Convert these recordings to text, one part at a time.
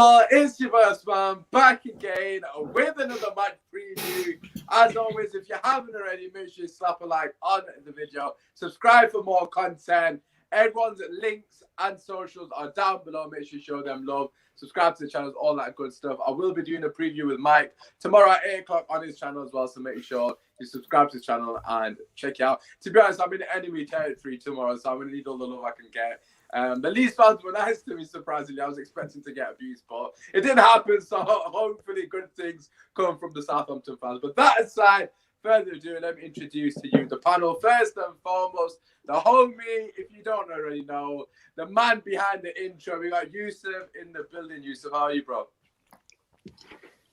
people, it's your first man back again with another match preview. As always, if you haven't already, make sure you slap a like on the video, subscribe for more content. Everyone's links and socials are down below. Make sure you show them love, subscribe to the channels, all that good stuff. I will be doing a preview with Mike tomorrow at 8 o'clock on his channel as well, so make sure you subscribe to his channel and check it out. To be honest, I'm in enemy territory tomorrow, so I'm going to need all the love I can get. The Leeds fans were nice to me, surprisingly. I was expecting to get abused, but it didn't happen, so hopefully good things come from the Southampton fans. But that aside, further ado, let me introduce to you the panel. First and foremost, the homie, if you don't already know, the man behind the intro. We got Yusuf in the building. Yusuf, how are you, bro?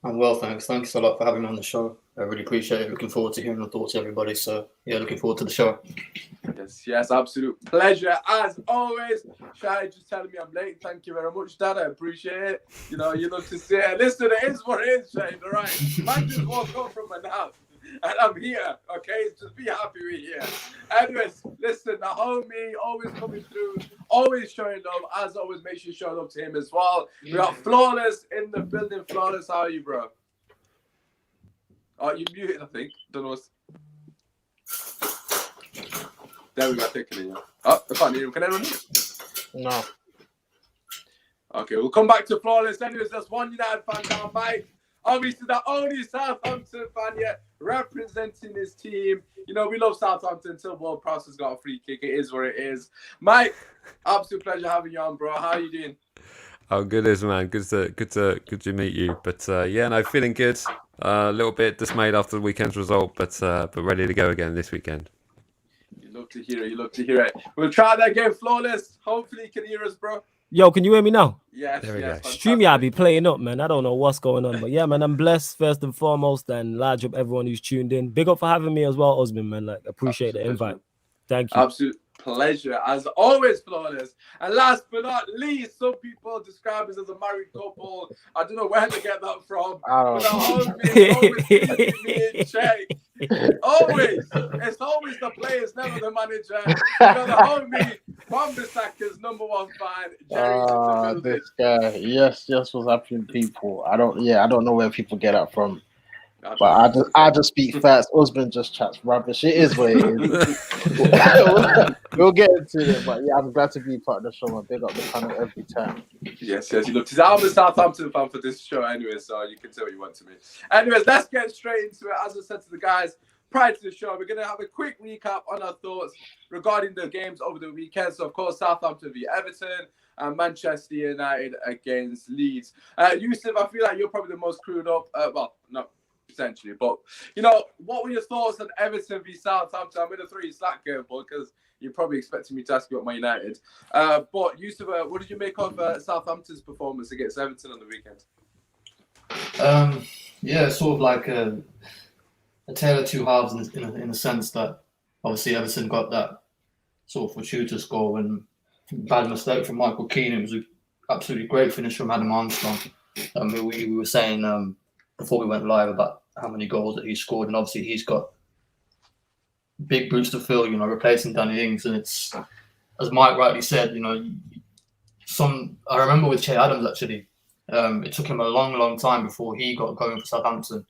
I'm well, thanks. Thanks a lot for having me on the show. I really appreciate it. Looking forward to hearing your thoughts, everybody. So, yeah, looking forward to the show. Yes, absolute pleasure. As always, Shai just telling me I'm late. Thank you very much, Dad. I appreciate it. You know, you love to see it. Listen, it is what it is, Shai. All right. Man just woke up from a nap. And I'm here, okay? Just be happy we're here. Anyways, listen, the homie always coming through, always showing love. As always, make sure you show love to him as well. We got Flawless in the building. Flawless, how are you, bro? Oh, you muted, I think. Don't know what's... There we go, taking it. Oh, I can't hear him. Can anyone hear him? No. Okay, we'll come back to Flawless. Anyways, that's one United fan down by. Obviously, the only Southampton fan yet representing his team. You know, we love Southampton until World Prowse has got a free kick. It is what it is. Mike, absolute pleasure having you on, bro. How are you doing? Oh, good as man. Good to meet you. But yeah, no, feeling good. A little bit dismayed after the weekend's result, but ready to go again this weekend. You love to hear it. You love to hear it. We'll try that again, Flawless. Hopefully, you can hear us, bro. Yo, can you hear me now? Yes, there we go. StreamYard be playing up, man. I don't know what's going on, but yeah, man, I'm blessed first and foremost, and large up everyone who's tuned in. Big up for having me as well, Osman, man. Like, appreciate the invite. Thank you. Absolute pleasure, as always, Flawless. And last but not least, some people describe us as a married couple. I don't know where to get that from. But the homie always keeping me in check. Always. It's always the players, never the manager. You know, the homie, Bambasaka's #1 fan, Jerry. This guy. Yes, what's happening, people? I don't know where people get that from. But I just speak fast. Osman just chats rubbish. It is what it is. We'll get into it, but yeah, I'm glad to be part of the show. I big up the panel every time. Yes, you look. I'm a Southampton fan for this show anyway, so you can say what you want to me. Anyways, let's get straight into it. As I said to the guys prior to the show, we're going to have a quick recap on our thoughts regarding the games over the weekend. So, of course, Southampton v Everton and Manchester United against Leeds. Yusuf, I feel like you're probably the most crewed up. Well, no. Essentially, but you know, what were your thoughts on Everton v Southampton? I'm going to throw you slack curveball because you're probably expecting me to ask you about my United. But Yusuf, what did you make of Southampton's performance against Everton on the weekend? Yeah, sort of like a tale of two halves in a sense that obviously Everton got that sort of fortuitous goal and bad mistake from Michael Keane. It was an absolutely great finish from Adam Armstrong. We were saying before we went live about how many goals that he scored, and obviously he's got big boots to fill, you know, replacing Danny Ings. And it's, as Mike rightly said, you know, I remember with Che Adams actually, it took him a long time before he got going for Southampton.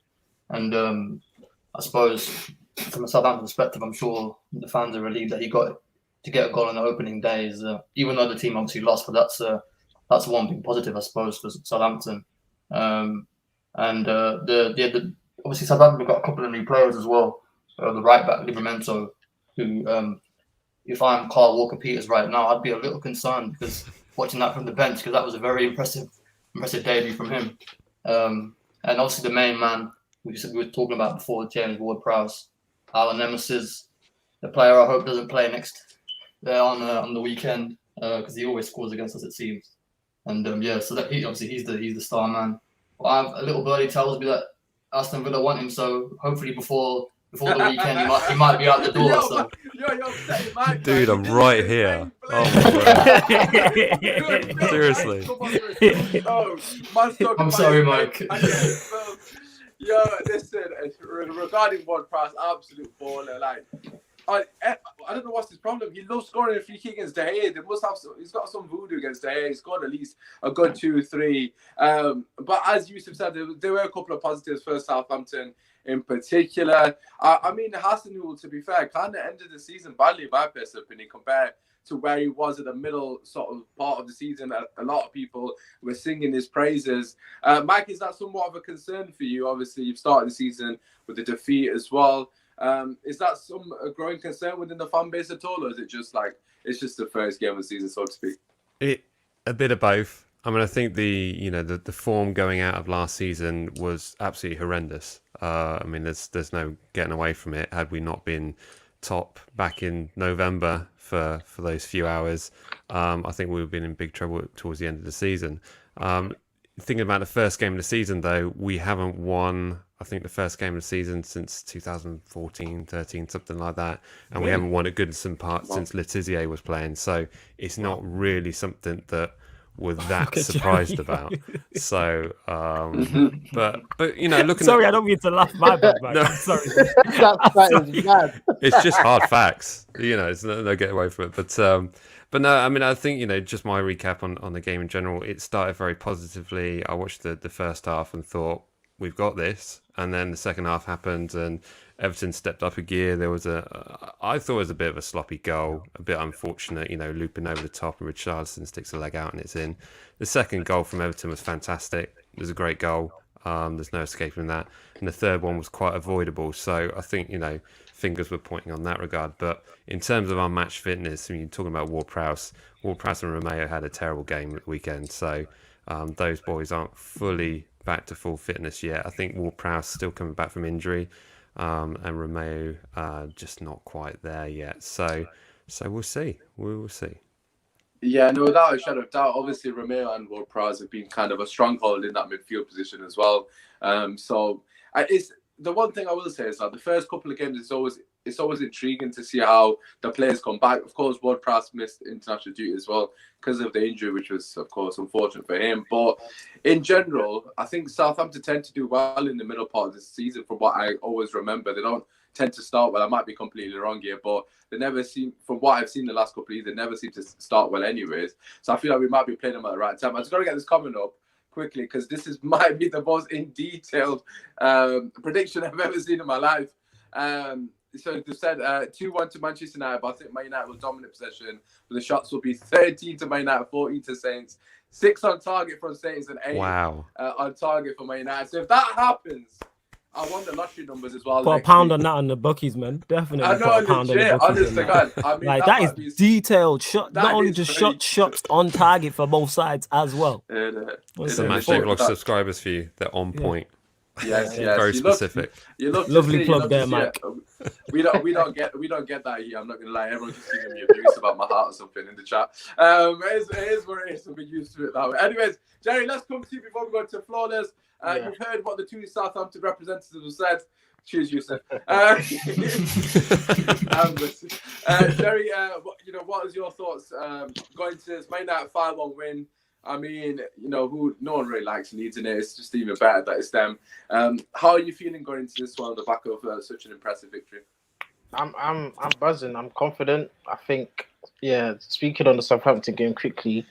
And I suppose from a Southampton perspective, I'm sure the fans are relieved that he got to get a goal on the opening day. Even though the team obviously lost, but that's one big positive, I suppose, for Southampton. And obviously Southampton got a couple of new players as well. The right back Livramento, who, if I'm Carl Walker-Peters right now, I'd be a little concerned because watching that from the bench, because that was a very impressive debut from him. And obviously the main man we were talking about before, James Ward-Prowse, our nemesis, the player I hope doesn't play next on the weekend because he always scores against us, it seems. And so that he's the star man. A little birdie tells me that Aston Villa want him, so hopefully before the weekend he might be out the door. Dude, I'm right here. Oh my god. Seriously. I'm sorry, Mike. Yo, listen, regarding Ward-Prowse, absolute baller. Like, I don't know what's his problem. He loves scoring a free kick against De Gea. They must have he's got some voodoo against De Gea. He scored at least a good 2-3. But as Yusuf said, there were a couple of positives for Southampton in particular. I mean, Hasenhüttl, to be fair, kind of ended the season badly, in my personal opinion, compared to where he was at the middle sort of part of the season. A lot of people were singing his praises. Mike, is that somewhat of a concern for you? Obviously, you've started the season with the defeat as well. Is that a growing concern within the fan base at all, or is it just like it's just the first game of the season, so to speak? A bit of both. I mean, I think the form going out of last season was absolutely horrendous. I mean, there's no getting away from it. Had we not been top back in November for those few hours, I think we would have been in big trouble towards the end of the season. Thinking about the first game of the season, though, we haven't won, I think, the first game of the season since 2014, 13, something like that. And we haven't won at Goodison Park since Letizia was playing. So it's not really something that we're that surprised about. So, but looking Sorry, I don't mean to laugh. My bad, man. No. Sorry. That is mad. It's just hard facts. It's no get away from it. But no, I mean, I think, just my recap on the game in general, it started very positively. I watched the first half and thought, we've got this. And then the second half happened and Everton stepped up a gear. There was I thought it was a bit of a sloppy goal, a bit unfortunate, looping over the top and Richarlison sticks a leg out and it's in. The second goal from Everton was fantastic. It was a great goal. There's no escaping that. And the third one was quite avoidable. So I think, fingers were pointing on that regard. But in terms of our match fitness, I mean, you're talking about Ward-Prowse and Romeo had a terrible game at the weekend. So those boys aren't fully back to full fitness yet. I think Ward-Prowse still coming back from injury. And Romeo just not quite there yet. So we'll see. We will see. Yeah, no, without a shadow of doubt. Obviously, Romeo and Ward-Prowse have been kind of a stronghold in that midfield position as well. So it's the one thing I will say is that the first couple of games it's always intriguing to see how the players come back. Of course, Ward-Prowse missed international duty as well because of the injury, which was, of course, unfortunate for him. But in general, I think Southampton tend to do well in the middle part of the season from what I always remember. They don't tend to start well. I might be completely wrong here, but they never seem, from what I've seen the last couple of years, they never seem to start well anyways. So I feel like we might be playing them at the right time. I just got to get this comment up quickly because might be the most in detailed prediction I've ever seen in my life. So they said 2-1 to Manchester United, but I think Man United will dominate possession. But the shots will be 13 to Man United, 14 to Saints, 6 on target from Saints, and 8 on target for Man United. So if that happens, I want the lottery numbers as well. Put a pound on that on the bookies, man. Definitely. I know, put a pound legit, on the bookies. honestly, God. I mean, like that is detailed shot. Not only just shots on target for both sides as well. It's a Matchday Vlog subscribers for you. They're on point. Yes. Very specific. Lovely plug there, Mike. We don't get that here. I'm not gonna lie. Everyone's just giving me abuse about my heart or something in the chat. It is what it is. So we're used to it that way. Anyways, Jerry, let's come to you before we go to Flawless. You've heard what the two Southampton representatives have said. Cheers, Yusuf. Jerry, what is your thoughts going to this Man United 5-1 win? I mean, no one really likes Leeds in it. It's just even better that it's them. How are you feeling going into this one on the back of such an impressive victory? I'm buzzing. I'm confident. I think, speaking on the Southampton game quickly,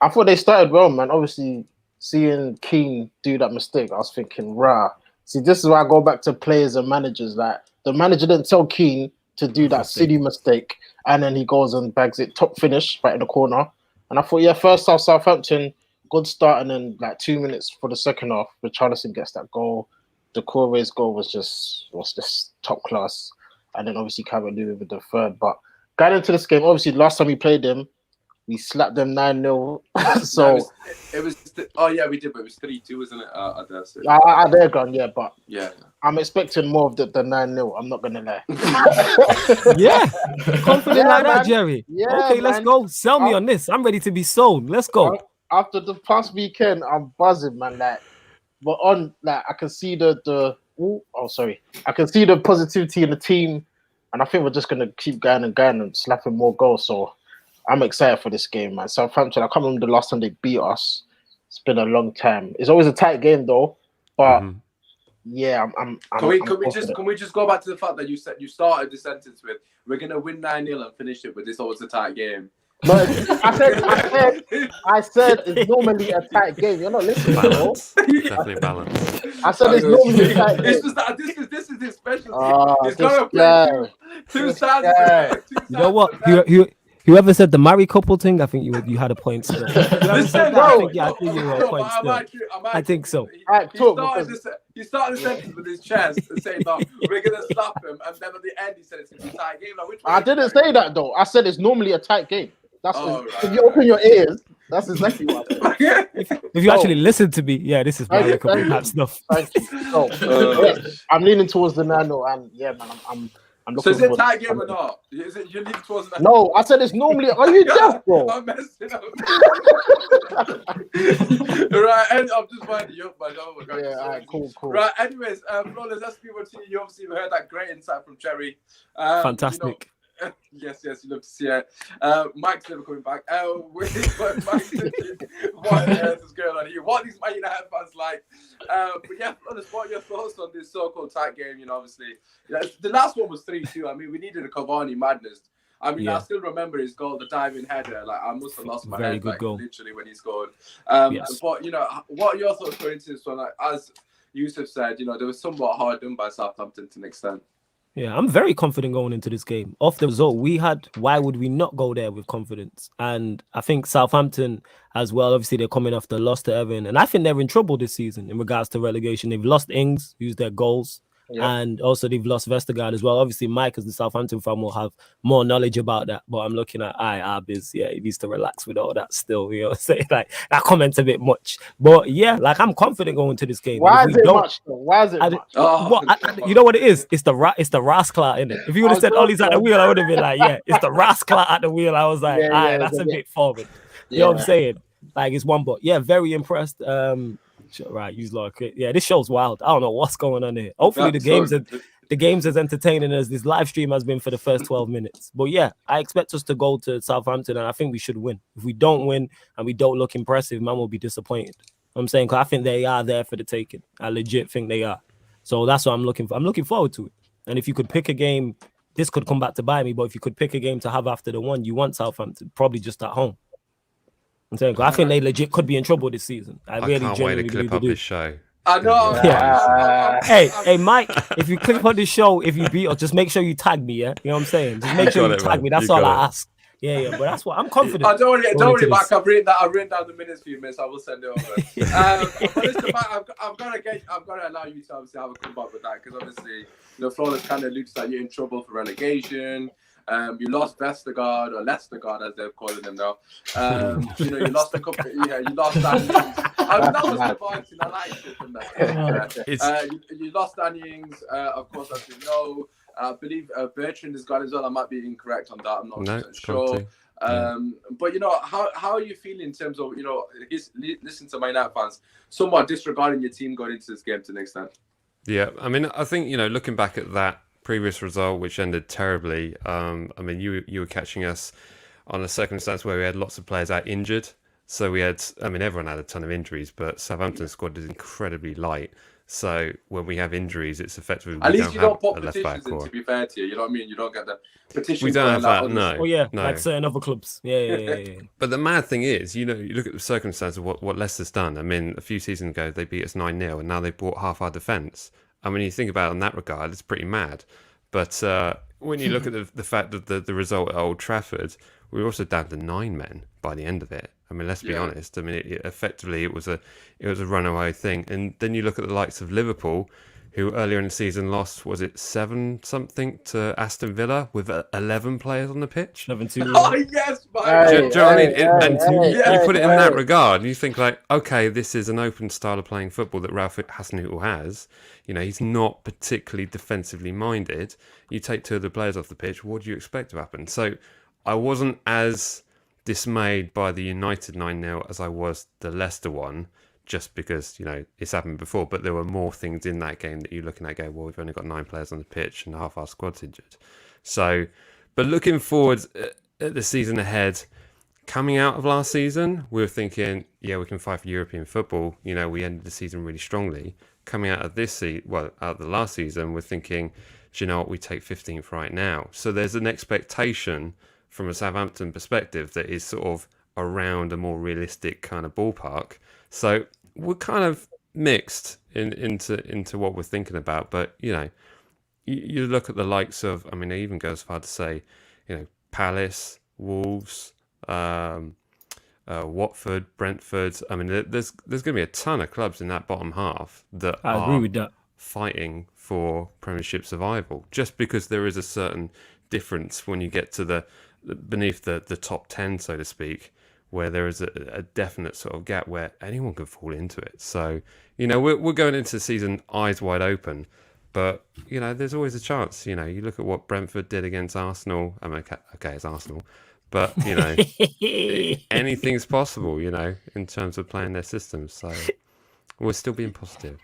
I thought they started well, man. Obviously, seeing Keane do that mistake, I was thinking, rah. See, this is where I go back to players and managers. Like, the manager didn't tell Keane to do that silly mistake, and then he goes and bags it, top finish, right in the corner. And I thought, first half Southampton, good start, and then like 2 minutes for the second half, Richarlison gets that goal. The Doucouré's goal was just top class. And then obviously Calvert-Lewin with the third. But going into this game, obviously last time we played them, we slapped them 9-0. So we did, but it was 3-2, wasn't it? They're gone, but yeah, I'm expecting more of the 9-0. I'm not gonna lie. Confident like that, Jerry. Yeah, okay, let's go. Sell me on this. I'm ready to be sold. Let's go. After the past weekend, I'm buzzing, man. But I can see I can see the positivity in the team, and I think we're just gonna keep going and slapping more goals. So I'm excited for this game, man. Southampton, I can't remember the last time they beat us. It's been a long time. It's always a tight game, though. But yeah, I'm Can we confident. just go back to the fact that you said you started the sentence with we're gonna win 9-0 and finish it with this always a tight game. But I said it's normally a tight game. You're not listening, bro. Balance. Definitely balance. I said it's normally a tight game. It's just that this is his specialty. He's this gonna guy. play two sides. You know what? Whoever said the married couple thing, I think you had a point still. Whoever said that, I think you were a point still. I think so. He started the sentence with his chest and saying, "No, we're gonna stop him," and then at the end he said it's gonna be a tight game. Like, I didn't say that though. I said it's normally a tight game. That's right. If you open your ears, that's exactly what I said. If you actually listen to me, yeah, this is married couple type stuff. Thank you. So, I'm leaning towards the nano, and yeah, man, I'm so is it a tight game or not? Is it you're leaning towards the No, I said it's normally. Are you deaf, bro? I'm messing up. Right, and I'm just winding you up, man. Oh my god. Yeah, all right, cool. Right, anyways, Flawless, let's move on to you. You obviously heard that great insight from Jerry. Fantastic. Yes, you love to see it. Mike's never coming back. Mike's thinking, what on earth is going on here? What are these Man United fans like? But yeah, Flawless, what are your thoughts on this so-called tight game? You know, obviously, the last one was 3-2. I mean, we needed a Cavani madness. I mean, I still remember his goal, the diving header. Like, I must have lost my head, like, literally, when he scored. But, you know, what are your thoughts going into this one? Like, as Yusuf said, you know, there was somewhat hard done by Southampton to an extent. Yeah, I'm very confident going into this game. Off the result we had, why would we not go there with confidence? And I think Southampton as well, obviously they're coming off the loss to Everton. And I think they're in trouble this season in regards to relegation. They've lost Ings, who's their goals. And also they've lost Vestergaard as well. Obviously, Mike, as the Southampton fan, will have more knowledge about that. But I'm looking at Arbiz, he needs to relax with all that still. You know what I'm saying? Like, that comment's a bit much. But yeah, like, I'm confident going to this game. Why is it much though? Why is it much? You know what it is? It's the rascal in it. If you would have said Ollie's at the wheel, I would have been like, yeah, it's the rascal at the wheel. I was like, that's a bit forward. You know what I'm saying? Like, it's one, but yeah, very impressed. Right, use like this show's wild. I don't know what's going on here. Hopefully the game's as entertaining as this live stream has been for the first 12 minutes. But yeah, I expect us to go to Southampton, and I think we should win. If we don't win and we don't look impressive, man will be disappointed. I'm saying, because I think they are there for the taking. I legit think they are. So that's what I'm looking for. I'm looking forward to it. And if you could pick a game, this could come back to bite me, but if you could pick a game to have after the one, you want Southampton, probably just at home. I'm saying, I think they legit could be in trouble this season. I can't wait to clip up this show. I know. Yeah. Hey, Mike, if you click on the show, if you beat us, just make sure you tag me, yeah? You know what I'm saying? Just make sure you tag me. That's all I ask. Yeah, but that's what I'm confident. Don't worry, Mike. I've written down the minutes for you, miss. I will send it over. But listen, Mike, I've got to allow you to obviously have a come back with that, because obviously, you know, Flawless kind of alludes that you're in trouble for relegation. You lost Vestergaard, or Lestergaard as they're calling him now. You know, you lost a couple. Yeah, you lost Danny Ings. That was surprising. I liked it from that. You lost Danny Ings, of course, as we know. I believe Bertrand is gone as well. I might be incorrect on that. I'm not sure. But you know, how are you feeling in terms of, you know, listen to my United fans somewhat disregarding your team going into this game to an extent? Yeah, I mean, I think, you know, looking back at that previous result, which ended terribly. I mean, you were catching us on a circumstance where we had lots of players out injured. So we had, I mean, everyone had a ton of injuries, but Southampton's squad is incredibly light. So when we have injuries, it's effectively at least you don't put petitions in, to be fair to you. You know what I mean? You don't get the petition. We don't have that, no. Oh yeah, no. Like certain other clubs. Yeah. But the mad thing is, you know, you look at the circumstance of what Leicester's done. I mean, a few seasons ago they beat us 9-0, and now they brought half our defence. I mean, you think about it in that regard, it's pretty mad. But when you look at the fact that the result at Old Trafford, we were also down to 9 men by the end of it. I mean, let's be honest. I mean, effectively it was a runaway thing. And then you look at the likes of Liverpool, who earlier in the season lost, was it 7-something to Aston Villa with 11 players on the pitch? 7-2. Oh yes, do you know what I mean? You put it in that regard, and you think like, okay, this is an open style of playing football that Ralph Hasenhüttl has. You know, he's not particularly defensively minded. You take 2 of the players off the pitch, what do you expect to happen? So I wasn't as dismayed by the United 9-0 as I was the Leicester one, just because, you know, it's happened before, but there were more things in that game that you're looking at going, well, we've only got 9 players on the pitch and half our squad's injured. So, but looking forward at the season ahead, coming out of last season, we were thinking, yeah, we can fight for European football. You know, we ended the season really strongly. coming out of out of the last season, we're thinking, do you know what, we take 15th right now. So there's an expectation from a Southampton perspective that is sort of around a more realistic kind of ballpark. So we're kind of mixed into what we're thinking about. But, you know, you look at the likes of, I mean, I even go as far to say, you know, Palace, Wolves, Watford, Brentford. I mean, there's going to be a ton of clubs in that bottom half that I agree with that. fighting for Premiership survival, just because there is a certain difference when you get to the beneath the top 10, so to speak, where there is a definite sort of gap where anyone can fall into it. So, you know, we're going into the season eyes wide open, but, you know, there's always a chance. You know, you look at what Brentford did against Arsenal. I mean, okay, it's Arsenal, but, you know, anything's possible, you know, in terms of playing their systems. So we're still being positive.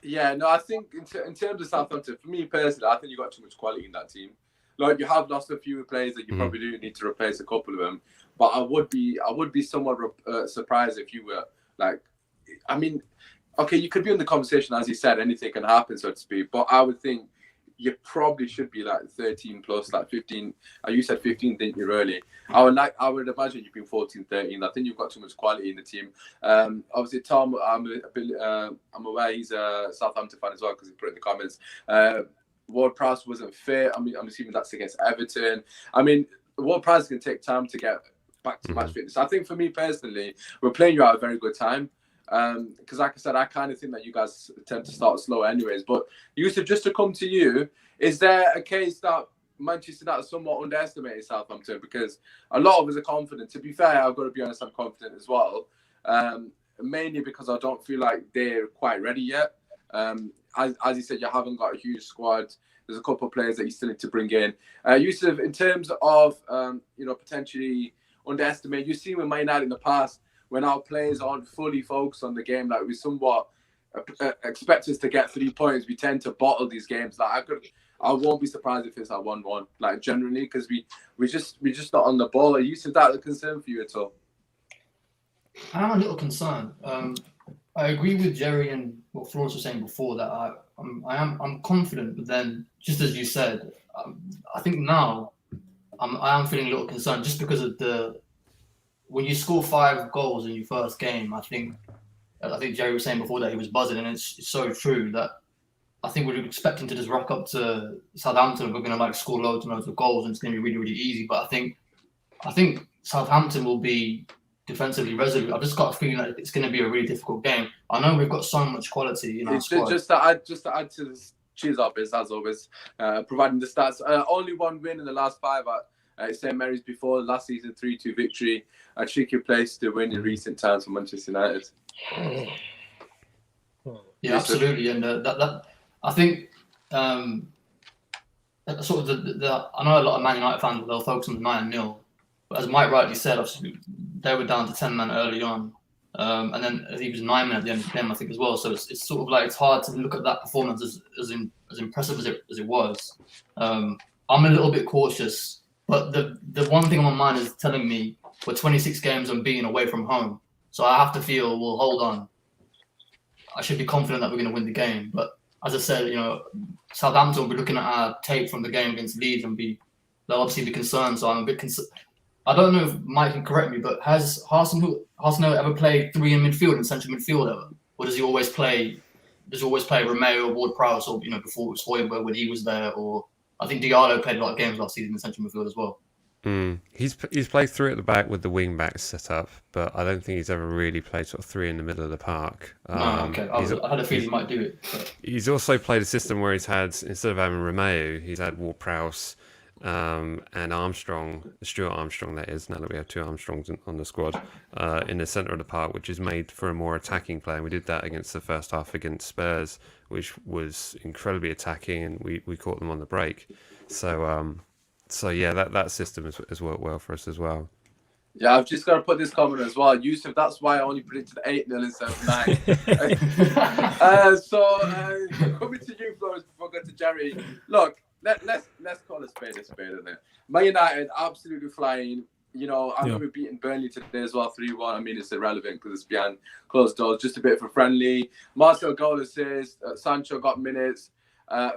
Yeah, no, I think in terms of Southampton, for me personally, I think you got too much quality in that team. Like, you have lost a few players that you probably do need to replace a couple of them. But I would be somewhat surprised if you were like, I mean, okay, you could be in the conversation, as you said, anything can happen, so to speak. But I would think you probably should be like 13 plus, like 15. You said 15, didn't you, really? I would imagine you've been 14, 13. I think you've got too much quality in the team. Obviously, Tom, I'm aware he's a Southampton fan as well, because he put it in the comments. Ward-Prowse wasn't fit. I mean, I'm assuming that's against Everton. I mean, Ward-Prowse can take time to get back to match fitness. I think for me personally, we're playing you at a very good time. Because like I said, I kind of think that you guys tend to start slow anyways. But Yusuf, just to come to you, is there a case that Manchester United somewhat underestimated Southampton? Because a lot of us are confident. To be fair, I've got to be honest, I'm confident as well. Mainly because I don't feel like they're quite ready yet. As you said, you haven't got a huge squad. There's a couple of players that you still need to bring in. Yusuf, in terms of potentially underestimate, you've seen with Man United in the past, when our players aren't fully focused on the game, like we somewhat expect us to get 3 points, we tend to bottle these games. Like I won't be surprised if it's at 1-1, like generally, because we just not on the ball. Are you that a concern for you at all? I'm a little concerned. I agree with Jerry and what Florence was saying before, that I'm confident, but then just as you said, I think now I am feeling a little concerned just because of when you score 5 goals in your first game. I think Jerry was saying before that he was buzzing, and it's so true that I think we're expecting to just rock up to Southampton. We're going to like score loads and loads of goals, and it's going to be really, really easy. But I think Southampton will be defensively resolute. I've just got a feeling that it's going to be a really difficult game. I know we've got so much quality in our squad. Just to add to this, cheers up as always, providing the stats. Only 1 win in the last 5 at St Mary's before last season, 3-2 victory. A tricky place to win in recent times for Manchester United. Yeah, absolutely, and that I think sort of I know a lot of Man United fans, they'll focus on the 9-0, but as Mike rightly said, obviously they were down to 10 men early on, and then he was 9 men at the end of the game, I think, as well. So it's sort of like it's hard to look at that performance as impressive as it was. I'm a little bit cautious. But the one thing on my mind is telling me we're 26 games unbeaten away from home. So I have to feel, well, hold on. I should be confident that we're going to win the game. But as I said, Southampton will be looking at our tape from the game against Leeds and they'll obviously be concerned. So I'm a bit concerned. I don't know if Mike can correct me, but has Hasenhuttl ever played 3 in midfield and central midfield ever? Or does he always play Romeo or Ward-Prowse, or before it was Højbjerg when he was there, or I think Diallo played a lot of games last season in central midfield as well. He's played 3 at the back with the wing backs set up, but I don't think he's ever really played sort of 3 in the middle of the park. Okay. I had a feeling he might do it. But he's also played a system where he's had, instead of having Romeo, he's had Ward-Prowse and Armstrong, Stuart Armstrong, that is, now that we have 2 Armstrongs on the squad, in the centre of the park, which is made for a more attacking play. And we did that against the first half against Spurs, which was incredibly attacking, and we caught them on the break. So yeah, that system has worked well for us as well. Yeah, I've just got to put this comment as well. Yusuf, that's why I only predicted 8-0 instead of 9. So coming to you, Florence, before I go to Jerry. Look, let's call a spade, isn't it? Man United absolutely flying. You know, I know we're beating Burnley today as well, 3-1. I mean, it's irrelevant because it's behind closed doors. Just a bit of a friendly. Marcel goal assist. Sancho got minutes.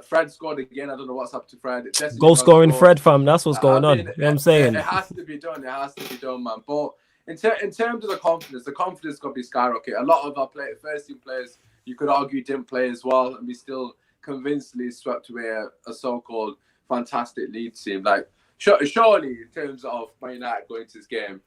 Fred scored again. I don't know what's up to Fred. Goal scoring Fred, fam. That's what's going on. You know what I'm saying? It has to be done. It has to be done, man. But in terms of the confidence got to be skyrocket. A lot of our first team players, you could argue, didn't play as well, and we still convincingly swept away a so-called fantastic Leeds team. Like, surely, in terms of Man United going to this game,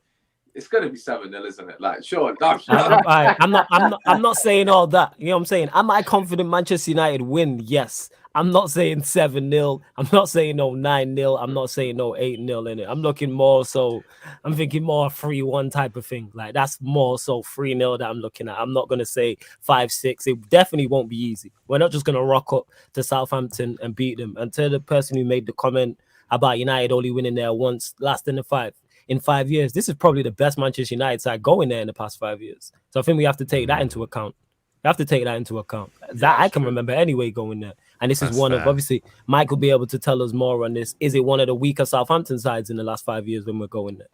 it's going to be 7-0, isn't it? Like, sure. I'm not saying all that. You know what I'm saying? Am I confident Manchester United win? Yes. I'm not saying 7-0. I'm not saying no 9-0. I'm not saying no 8-0 in it. I'm looking more so. I'm thinking more 3-1 type of thing. Like, that's more so 3-0 that I'm looking at. I'm not going to say 5-6. It definitely won't be easy. We're not just going to rock up to Southampton and beat them. And to the person who made the comment about United only winning there once, last in 5 years, this is probably the best Manchester United side going there in the past 5 years. So I think we have to take that into account. You have to take that into account. That I can remember anyway going there. And this is one of, obviously, Mike will be able to tell us more on this. Is it one of the weaker Southampton sides in the last 5 years when we're going there?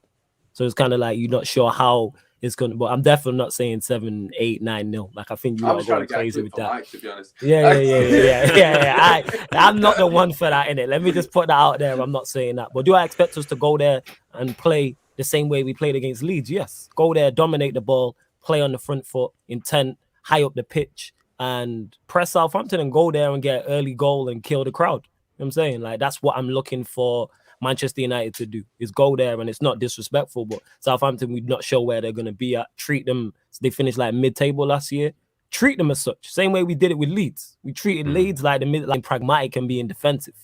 So it's kind of like you're not sure how it's going to, but I'm definitely not saying 7, 8, 9-0. Like, I think you are going crazy with that. Mike, to be honest. Yeah. I'm not the one for that, innit? Let me just put that out there. I'm not saying that. But do I expect us to go there and play the same way we played against Leeds? Yes. Go there, dominate the ball, play on the front foot, intent, high up the pitch, and press Southampton and go there and get early goal and kill the crowd. You know what I'm saying? Like, that's what I'm looking for Manchester United to do, is go there, and it's not disrespectful, but Southampton, we're not sure where they're going to be at. Treat them, they finished like mid-table last year. Treat them as such. Same way we did it with Leeds. We treated Leeds like pragmatic and being defensive.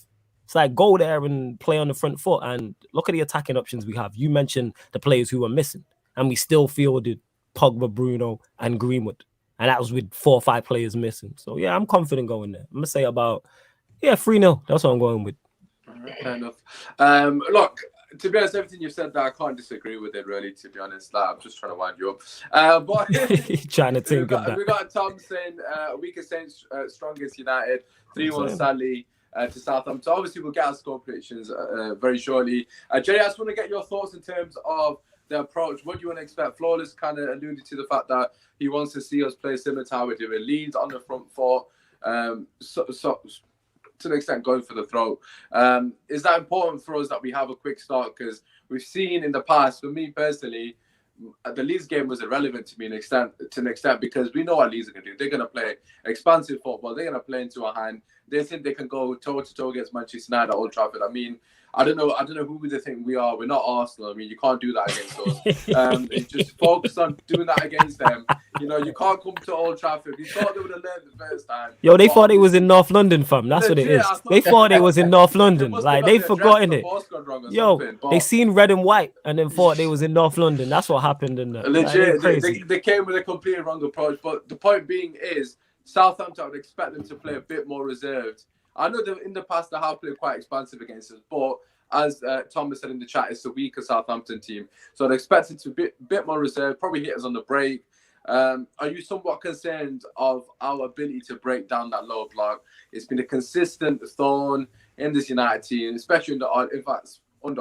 It's like, go there and play on the front foot and look at the attacking options we have. You mentioned the players who were missing, and we still fielded Pogba, Bruno, and Greenwood. And that was with 4 or 5 players missing. So, yeah, I'm confident going there. I'm going to say about, 3-0. That's what I'm going with. Fair enough. Look, to be honest, everything you've said there, I can't disagree with it, really, to be honest. Like, I'm just trying to wind you up. But trying to think of that. We got Tom saying, weakest Saints, strongest United, 3-1 sadly to Southampton. So, obviously, we'll get our score predictions very shortly. Jerry, I just want to get your thoughts in terms of the approach. What do you want to expect? Flawless kind of alluded to the fact that he wants to see us play similar to how we're doing. Leeds on the front foot, so to an extent going for the throat. Is that important for us that we have a quick start? Because we've seen in the past, for me personally, the Leeds game was irrelevant to me to an extent because we know what Leeds are going to do. They're going to play expansive football. They're going to play into a hand. They think they can go toe-to-toe against Manchester United at Old Trafford. I mean, I don't know who they think we are. We're not Arsenal. I mean, you can't do that against us. Just focus on doing that against them. You know, you can't come to Old Trafford. We thought they would have learned the first time. Yo, they thought it was in North London, fam. That's what it is. They thought it was in North London. Like, they've forgotten it. Yo, they seen red and white and then thought they was in North London. That's what happened. Legit, they came with a completely wrong approach. But the point being is, Southampton, I would expect them to play a bit more reserved. I know that in the past they have played quite expansive against us, but as Thomas said in the chat, it's a weaker Southampton team. So I'd expect it to be a bit more reserved, probably hit us on the break. Are you somewhat concerned of our ability to break down that lower block? It's been a consistent thorn in this United team, especially under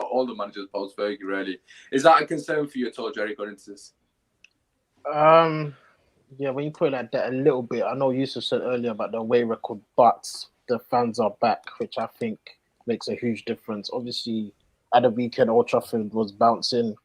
all the managers post-Fergie, really. Is that a concern for you at all, Jerry, going into this? Yeah, when you put it like that a little bit, I know Yusuf said earlier about the away record, but the fans are back, which I think makes a huge difference. Obviously, at the weekend, Old Trafford was bouncing,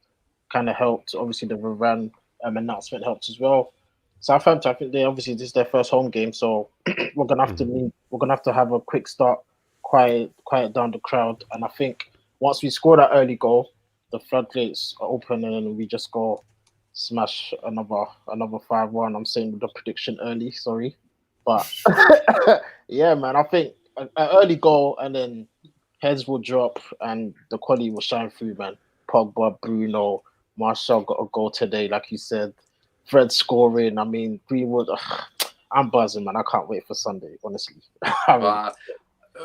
kind of helped. Obviously, the Varane announcement helped as well. Southampton, I think this is their first home game, so we're gonna have to have a quick start, quiet down the crowd, and I think once we score that early goal, the floodgates are open, and then we just go smash another 5-1. I'm saying the prediction early, sorry, but yeah, man, I think an early goal and then heads will drop and the quality will shine through, man. Pogba, Bruno, Martial got a goal today, like you said. Fred scoring. I mean, Greenwood. I'm buzzing, man. I can't wait for Sunday, honestly.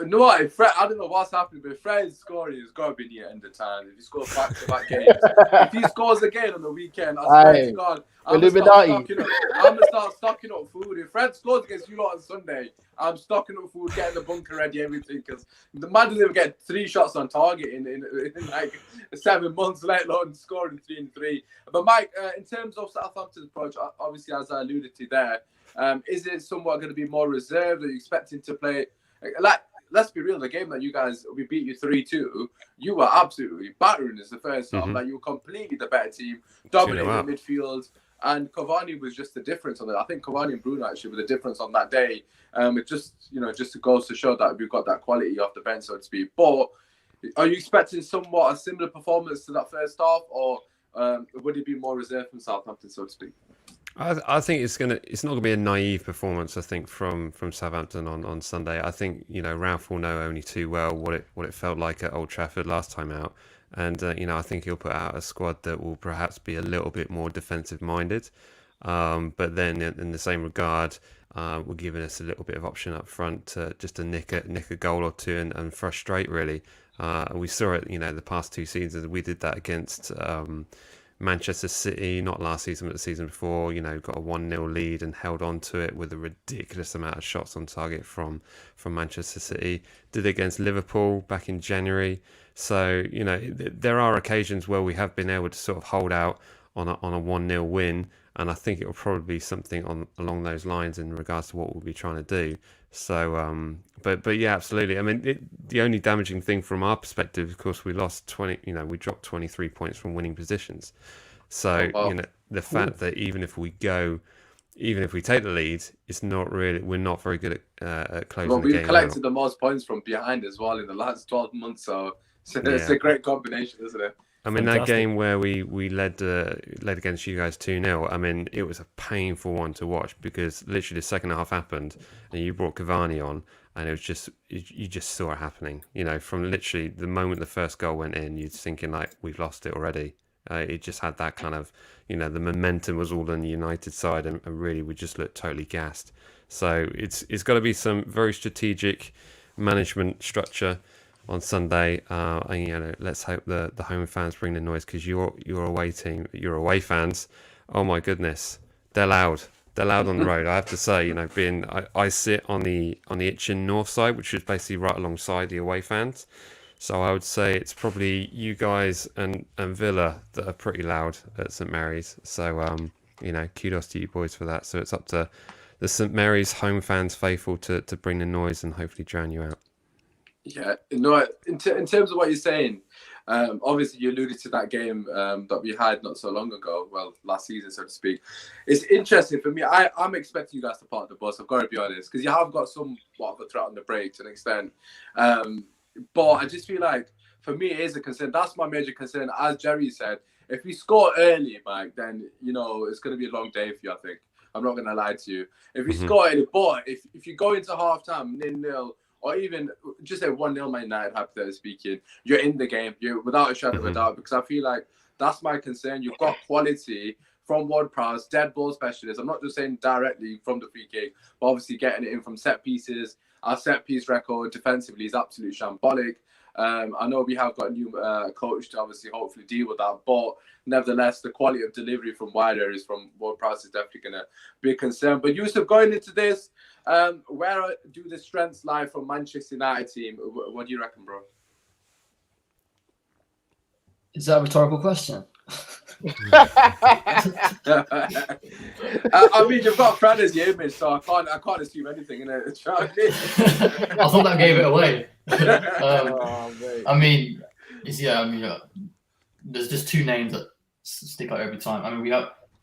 No, if Fred, I don't know what's happening, but if Fred's scoring, it's got to be near end of time. If he scores back-to-back games, if he scores again on the weekend, I swear to God, I'm going to start stocking up food. If Fred scores against you lot on Sunday, I'm stocking up food, getting the bunker ready, everything, because the man doesn't even get 3 shots on target in like 7 months, let alone scoring 3 and 3. But Mike, in terms of Southampton's approach, obviously, as I alluded to there, is it somewhat going to be more reserved? Are you expecting to play like? Let's be real, the game that we beat you 3-2, you were absolutely battering us the first half. Like, you were completely the better team, dominating the midfield, and Cavani was just the difference on that. I think Cavani and Bruno actually were the difference on that day. It just goes to show that we've got that quality off the bench, so to speak. But are you expecting somewhat a similar performance to that first half, or would it be more reserved from Southampton, so to speak? I think it's not gonna be a naive performance. I think from Southampton on Sunday. I think Ralph will know only too well what it felt like at Old Trafford last time out, and I think he'll put out a squad that will perhaps be a little bit more defensive minded. But then in the same regard, we're giving us a little bit of option up front to nick a goal or two and frustrate really. We saw it the past 2 seasons. We did that against Manchester City, not last season but the season before, got a 1-0 lead and held on to it with a ridiculous amount of shots on target from Manchester City. Did it against Liverpool back in January. So, there are occasions where we have been able to sort of hold out on a 1-0 win, and I think it will probably be something along those lines in regards to what we'll be trying to do. So, but yeah, absolutely. I mean, the only damaging thing from our perspective, of course, we lost we dropped 23 points from winning positions. So, the fact that even if we take the lead, it's not really, we're not very good at closing the game. We've collected the most points from behind as well in the last 12 months. So it's a great combination, isn't it? I mean, that game where we led against you guys 2-0, I mean, it was a painful one to watch because literally the second half happened and you brought Cavani on and it was just, you just saw it happening. From literally the moment the first goal went in, you're thinking like, we've lost it already. It just had that kind of, the momentum was all on the United side and really we just looked totally gassed. So it's got to be some very strategic management structure on Sunday, and let's hope the home fans bring the noise because your away team, your away fans, oh my goodness, they're loud. They're loud on the road. I have to say, I sit on the Itchen north side, which is basically right alongside the away fans. So I would say it's probably you guys and Villa that are pretty loud at St Mary's. So kudos to you boys for that. So it's up to the St Mary's home fans faithful to bring the noise and hopefully drown you out. Yeah, in terms of what you're saying, obviously you alluded to that game that we had not so long ago, well, last season, so to speak. It's interesting for me. I'm expecting you guys to park the bus, I've got to be honest, because you have got somewhat of a threat on the break to an extent. But I just feel like, for me, it is a concern. That's my major concern. As Jerry said, if we score early, Mike, then, it's going to be a long day for you, I think. I'm not going to lie to you. If we score early, but if you go into half-time, 0-0, or even just a 1-0 Man United, hypothetically speaking, you're in the game. You're without a shadow of a doubt, because I feel like that's my concern. You've got quality from Ward-Prowse, dead ball specialist. I'm not just saying directly from the free kick, but obviously getting it in from set pieces. Our set piece record defensively is absolutely shambolic. I know we have got a new coach to obviously hopefully deal with that, but nevertheless, the quality of delivery from wide areas from Ward-Prowse is definitely going to be a concern. But Yusuf, going into this, where do the strengths lie from Manchester United team? What do you reckon, bro? Is that a rhetorical question? I mean, you've got Fred as your image, so I can't assume anything in it. I thought that gave it away. There's just 2 names that stick out every time.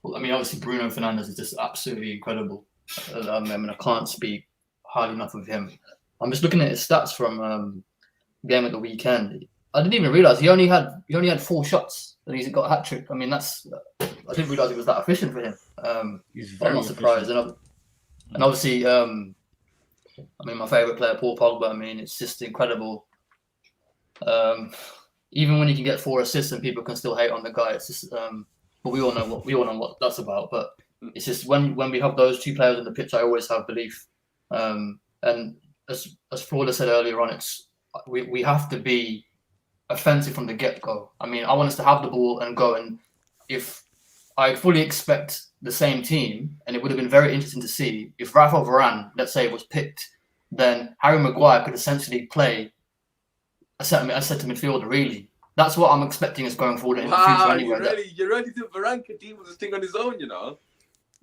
Obviously Bruno Fernandes is just absolutely incredible. I can't speak highly enough of him. I'm just looking at his stats from the game at the weekend. I didn't even realize he only had 4 shots and he's got a hat trick. I didn't realize it was that efficient for him. I'm not surprised. And obviously, my favorite player, Paul Pogba. It's just incredible. Even when he can get 4 assists and people can still hate on the guy, it's just. But we all know what that's about. But it's just when we have those 2 players on the pitch, I always have belief. And as Florida said earlier on, we have to be offensive from the get-go. I mean, I want us to have the ball and go. And if I fully expect the same team, and it would have been very interesting to see if Rafa Varane, let's say, was picked, then Harry Maguire could essentially play a centre midfielder. Really, that's what I'm expecting us going forward in the future. Anyway, you're ready to Varane could deal with this thing on his own, you know.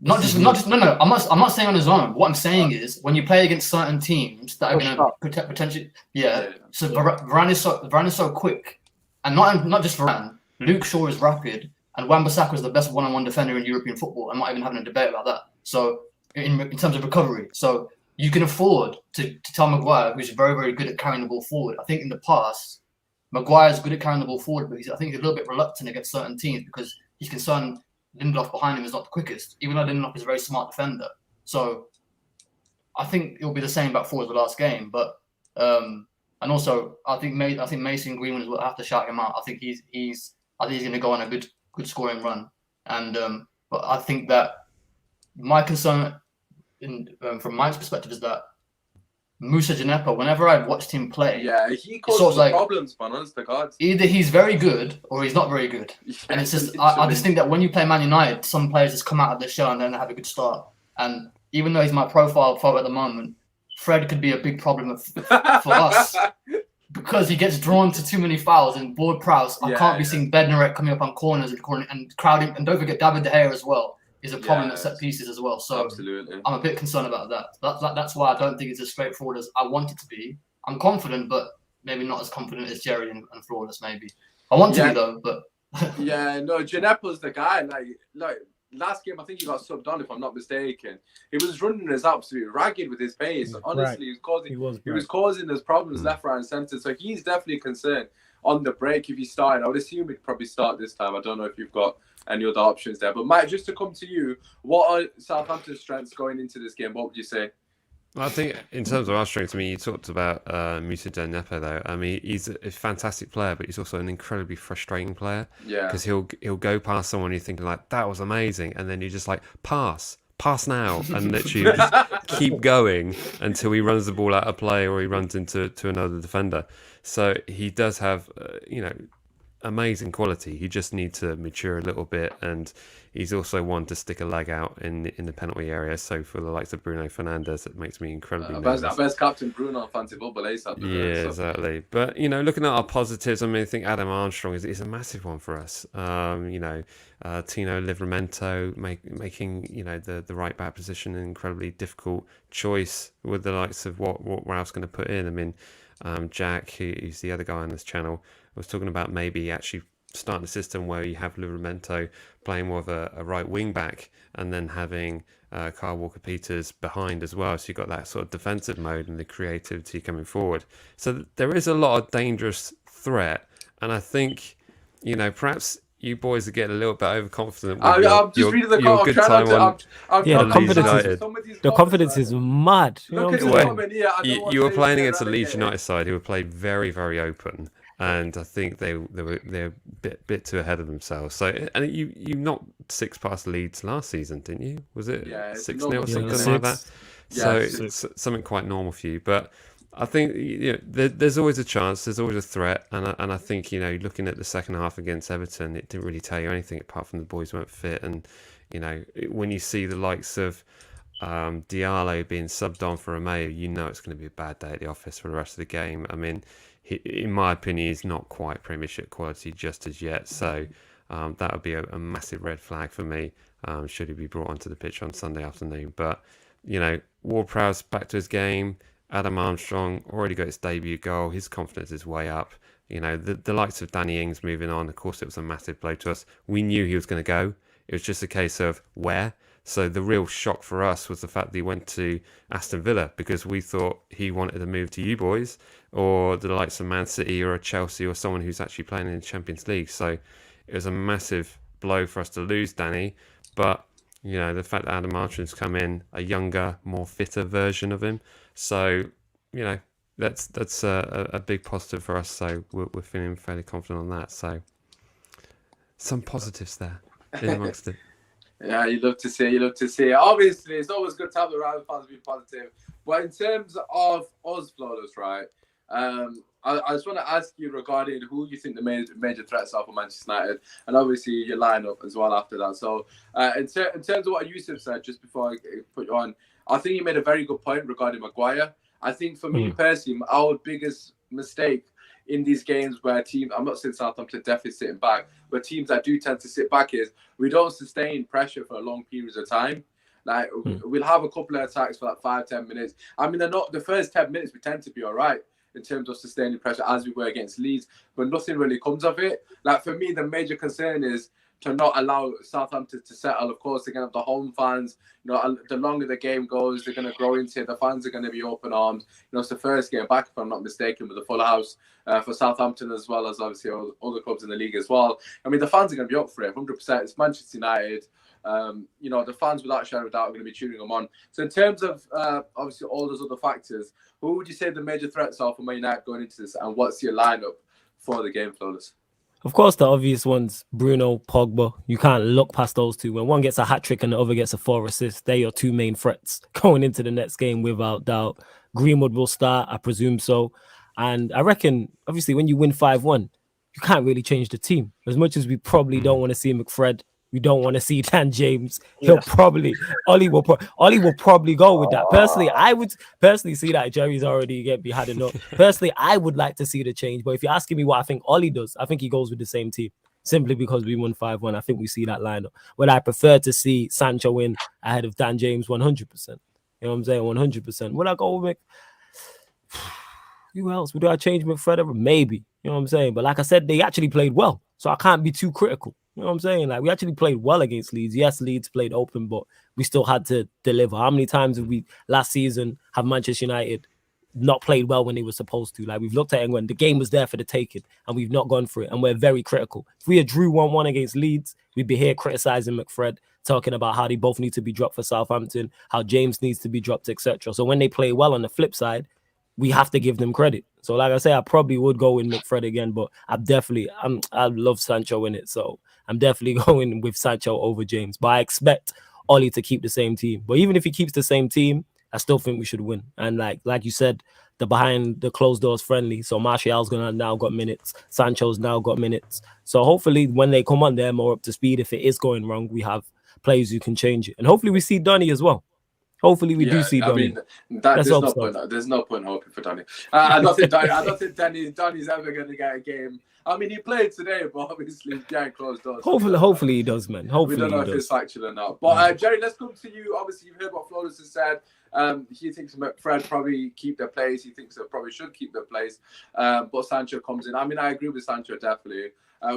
No. I'm not saying on his own. What I'm saying is when you play against certain teams that are going to protect potentially. Yeah. So Varane is so quick, and not just Varane. Luke Shaw is rapid, and Wan-Bissaka is the best one-on-one defender in European football. I'm not even having a debate about that. So in terms of recovery, so you can afford to tell Maguire, who's very, very good at carrying the ball forward. I think in the past, Maguire's good at carrying the ball forward, but I think he's a little bit reluctant against certain teams because he's concerned Lindelof behind him is not the quickest, even though Lindelof is a very smart defender. So I think it'll be the same back forward as the last game. But and also I think Mason Greenwood will have to shout him out. I think he's going to go on a good scoring run. And but I think that my concern from my perspective is that Moussa Djenepo, whenever I've watched him play, he causes problems, man. Honest to God. Either he's very good or he's not very good, and it's just I just think that when you play Man United, some players just come out of the shell and then they have a good start. And even though he's my profile photo at the moment, Fred could be a big problem for us because he gets drawn to too many fouls and Ward Prowse. I can't be seeing Bednarek coming up on corners and crowding, and don't forget David De Gea as well. Is a problem at set pieces as well. So absolutely. I'm a bit concerned about that. That's why I don't think it's as straightforward as I want it to be. I'm confident, but maybe not as confident as Jerry and Flawless maybe. I want to be though, but Djenepo's the guy. Like last game, I think he got subbed on if I'm not mistaken. He was running us absolutely ragged with his pace. Honestly, he was causing us problems left, right, and centre. So he's definitely concerned on the break if he's starting. I would assume he'd probably start this time. I don't know if you've got any other options there. But Mike, just to come to you, what are Southampton's strengths going into this game? What would you say? Well, I think in terms of our strengths, I mean, you talked about Moussa Djenepo though. I mean, he's a fantastic player, but he's also an incredibly frustrating player. Yeah. Because he'll go past someone you're thinking like, that was amazing. And then you're just like, pass now. And literally just keep going until he runs the ball out of play or he runs into another defender. So he does have, amazing quality. He just needs to mature a little bit, and he's also one to stick a leg out in the penalty area. So for the likes of Bruno Fernandes, it makes me incredibly nervous. Best captain Bruno fancy football ASAP. Yeah, exactly. But looking at our positives, I mean, I think Adam Armstrong is a massive one for us. Tino Livramento making the right back position an incredibly difficult choice with the likes of what Ralph's going to put in. I mean, Jack, who's the other guy on this channel, was talking about maybe actually starting a system where you have Livramento playing more of a right wing back and then having Kyle Walker-Peters behind as well. So you've got that sort of defensive mode and the creativity coming forward. So there is a lot of dangerous threat. And I think, perhaps you boys are getting a little bit overconfident. I'm just reading the good time the confidence is mad. You were playing against a Leeds United side who were played very, very open. And I think they were a bit too ahead of themselves. So, and you knocked 6 past Leeds last season, didn't you? Was it 6-0 or something like that? So it's something quite normal for you. But I think there's always a chance. There's always a threat. And I think looking at the second half against Everton, it didn't really tell you anything apart from the boys weren't fit. And when you see the likes of Diallo being subbed on for Romeo, it's going to be a bad day at the office for the rest of the game. I mean, in my opinion, he's not quite Premiership quality just as yet. So that would be a massive red flag for me should he be brought onto the pitch on Sunday afternoon. But, Ward-Prowse back to his game. Adam Armstrong already got his debut goal. His confidence is way up. The likes of Danny Ings moving on. Of course, it was a massive blow to us. We knew he was going to go. It was just a case of where. So the real shock for us was the fact that he went to Aston Villa because we thought he wanted to move to you boys or the likes of Man City or a Chelsea or someone who's actually playing in the Champions League. So it was a massive blow for us to lose Danny. But, the fact that Adam Armstrong's come in, a younger, more fitter version of him. So, that's a big positive for us. So we're feeling fairly confident on that. So some positives there in amongst it. Yeah, you love to see it. Obviously, it's always good to have the rival fans be positive. But in terms of us, Flawless, right? I just want to ask you regarding who you think the major threats are for Manchester United, and obviously your lineup as well after that. So, in terms of what Yusuf said just before I put you on, I think you made a very good point regarding Maguire. I think for me personally, our biggest mistake in these games where teams, I'm not saying Southampton definitely sitting back, but teams that do tend to sit back is we don't sustain pressure for long periods of time. Like we'll have a couple of attacks for like 5-10 minutes. I mean, they're not the first 10 minutes. We tend to be all right in terms of sustaining pressure as we were against Leeds, but nothing really comes of it. Like for me, the major concern is to not allow Southampton to settle. Of course, they're going to have the home fans. You know, the longer the game goes, they're going to grow into it. The fans are going to be open arms. You know, it's the first game back, if I'm not mistaken, with the full house for Southampton as well as obviously all other clubs in the league as well. I mean, the fans are going to be up for it, 100%. It's Manchester United. You know, the fans, without a shadow of doubt, are going to be cheering them on. So in terms of obviously all those other factors, who would you say the major threats are for Man United going into this, and what's your lineup for the game, Flawless? Of course, the obvious ones, Bruno, Pogba. You can't look past those two. When one gets a hat trick and the other gets a 4 assists, they're your two main threats going into the next game without doubt. Greenwood will start, I presume so. And I reckon, obviously, when you win 5-1, you can't really change the team. As much as we probably don't want to see McFred, we don't want to see Dan James. He'll probably Ollie will probably go with that. Personally, I would see that Jerry's already had enough. Personally, I would like to see the change. But if you're asking me what I think Ollie does, I think he goes with the same team. Simply because we won 5-1. I think we see that lineup. Would I prefer to see Sancho in ahead of Dan James 100%? You know what I'm saying? 100%. Would I go with who else? Would I change McFred? Maybe. You know what I'm saying? But like I said, they actually played well. So I can't be too critical. You know what I'm saying? Like, we actually played well against Leeds. Yes, Leeds played open, but we still had to deliver. How many times have we, last season, have Manchester United not played well when they were supposed to? Like, we've looked at it when the game was there for the taking, and we've not gone for it, and we're very critical. If we had drew 1-1 against Leeds, we'd be here criticizing McFred, talking about how they both need to be dropped for Southampton, how James needs to be dropped, etc. So when they play well on the flip side, we have to give them credit. So like I say, I probably would go in McFred again, but I love Sancho in it. So I'm definitely going with Sancho over James. But I expect Ollie to keep the same team. But even if he keeps the same team, I still think we should win. And like you said, the behind the closed doors friendly. So Martial's now got minutes. Sancho's now got minutes. So hopefully when they come on, they're more up to speed. If it is going wrong, we have players who can change it. And hopefully we see Donny as well. Hopefully we do see Donny. I mean, there's no point hoping for Donny. I don't think Donny's ever going to get a game. I mean, he played today, but obviously behind closed doors. Hopefully he does, man. Hopefully we don't know if it's factual or not. But Jerry, let's come to you. Obviously, you've heard what Flawless has said. He thinks McFred probably keep their place. He thinks they probably should keep their place. But Sancho comes in. I mean, I agree with Sancho definitely.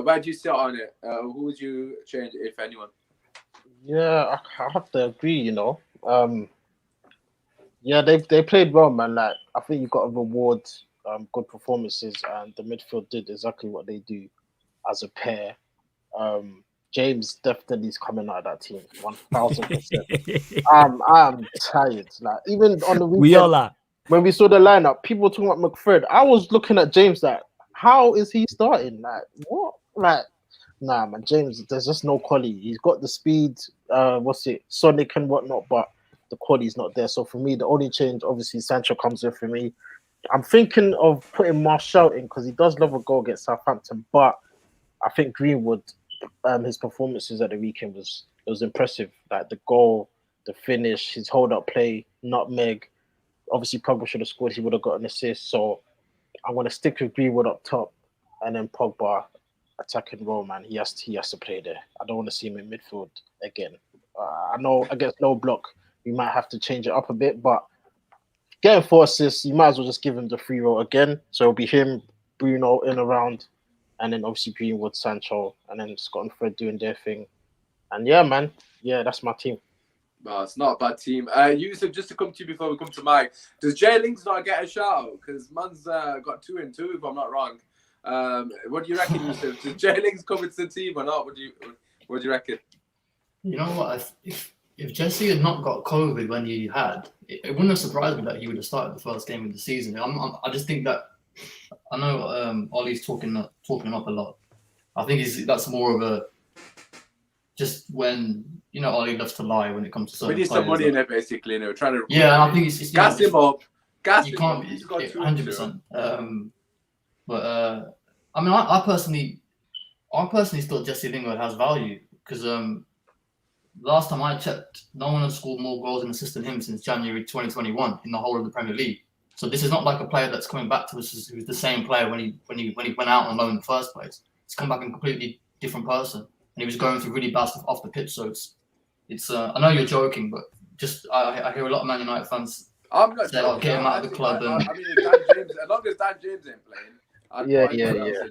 Where do you sit on it? Who would you change, if anyone? Yeah, I have to agree. You know. Yeah, they played well, man. Like, I think you've got to reward good performances, and the midfield did exactly what they do as a pair. James definitely is coming out of that team, 1,000%. I'm tired. Like, even on the weekend, we all are. When we saw the lineup, people were talking about McFred. I was looking at James like, how is he starting? Like, what? Like, nah, man, James, there's just no quality. He's got the speed, Sonic and whatnot, but the quality's not there. So for me, the only change, obviously, Sancho comes in for me. I'm thinking of putting Martial in because he does love a goal against Southampton, but I think Greenwood, his performances at the weekend was impressive. Like the goal, the finish, his hold-up play, nutmeg. Obviously, Pogba should have scored. He would have got an assist. So I'm going to stick with Greenwood up top, and then Pogba attacking role, man. He has to play there. I don't want to see him in midfield again. I know against low block, we might have to change it up a bit, but getting 4 assists, you might as well just give him the free role again. So it'll be him, Bruno in around, and then obviously Greenwood, Sancho, and then Scott and Fred doing their thing. And yeah, man, yeah, that's my team. Well, it's not a bad team. Yusuf, just to come to you before we come to Mike, does Jay Lings not get a shout out? Because man's got 2 and 2, if I'm not wrong. What do you reckon, Yusuf? Does Jay Lings come into the team or not? What do you reckon? You know what? If Jesse had not got COVID when he had, it wouldn't have surprised me that he would have started the first game of the season. I just think that I know Ollie's talking up a lot. I think that's more of just when Ollie loves to lie when it comes to certain We need some players, money in it, basically. Trying to I think it's gas him up. Gas you him up. can't He's got 100%. But I mean, I personally thought Jesse Lingard has value because last time I checked, no one has scored more goals and assists than him since January 2021 in the whole of the Premier League. So this is not like a player that's coming back to us who's the same player when he went out on loan in the first place. He's come back a completely different person, and he was going through really bad stuff off the pitch. So it's I know you're joking, but just I hear a lot of Man United fans say, get him out of the club. I mean, Dan James, as long as Dan James ain't playing.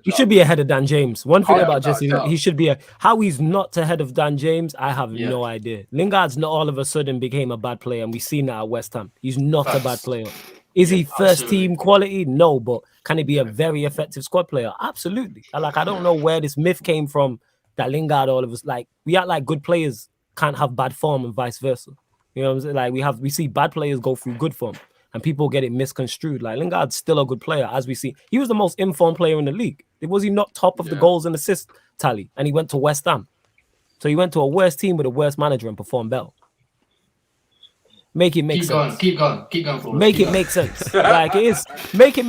He should be ahead of Dan James. One thing about Jesse, he should be how he's not ahead of Dan James, I have no idea. Lingard's not all of a sudden became a bad player, and we've seen that at West Ham. He's not a bad player. Is he first team quality? No, but can he be a very effective squad player? Absolutely. I don't know where this myth came from that Lingard, all of us, we act like good players can't have bad form and vice versa. You know what I'm saying? We see bad players go through good form and people get it misconstrued. Like Lingard's still a good player, as we see. He was the most informed player in the league. Was he not top of the goals and assist tally? And he went to West Ham. So he went to a worse team with a worse manager and performed better. Make it make sense. Keep going. Make it make sense. Like it is. Make it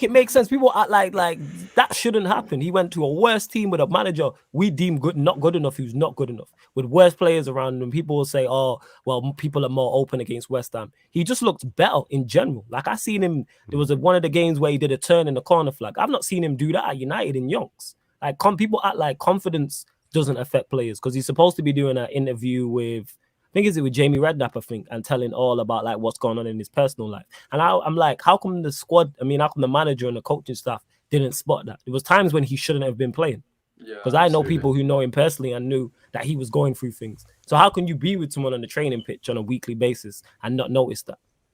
make sense. People act like that shouldn't happen. He went to a worse team with a manager we deem not good enough. Who's not good enough with worse players around him. People will say, "Oh, well, people are more open against West Ham." He just looked better in general. Like I seen him. There was one of the games where he did a turn in the corner flag. I've not seen him do that at United in Yonks. Like people act like confidence doesn't affect players because he's supposed to be doing an interview with. I think with Jamie Redknapp, and telling all about like what's going on in his personal life. And I'm like, how come how come the manager and the coaching staff didn't spot that? There was times when he shouldn't have been playing. Because I know people who know him personally and knew that he was going through things. So how can you be with someone on the training pitch on a weekly basis and not notice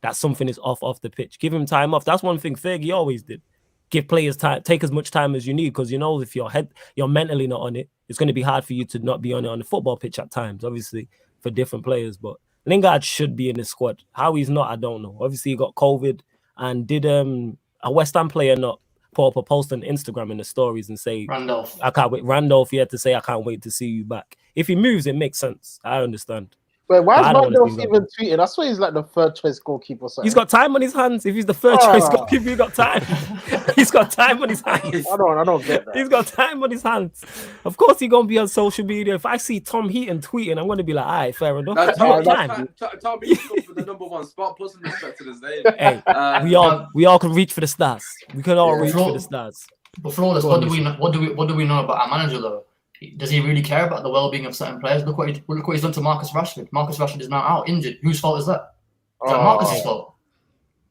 that something is off the pitch? Give him time off. That's one thing Fergie always did. Give players time, take as much time as you need, because if you're mentally not on it, it's going to be hard for you to not be on it on the football pitch at times, obviously, for different players. But Lingard should be in the squad. How he's not, I don't know. Obviously, he got COVID, and did a West Ham player not put up a post on Instagram in the stories and say, Randolph, I can't wait. Randolph, he had to say, I can't wait to see you back. If he moves, it makes sense. I understand. Wait, why is Randolph even tweeting? I swear he's like the third choice goalkeeper. He's got time on his hands. If he's the third choice goalkeeper, he's got time. He's got time on his hands. I don't get that. He's got time on his hands. Of course, he's gonna be on social media. If I see Tom Heaton tweeting, I'm gonna be like, all right, fair enough. Tom Heaton for the #1 spot. Plus, respect to his name. Hey, we all can reach for the stars. We can all reach for the stars. But Flawless, what do we know about our manager though? Does he really care about the well-being of certain players? Look what he's done to Marcus Rashford. Marcus Rashford is now out injured. Whose fault is that? Is that Marcus's fault?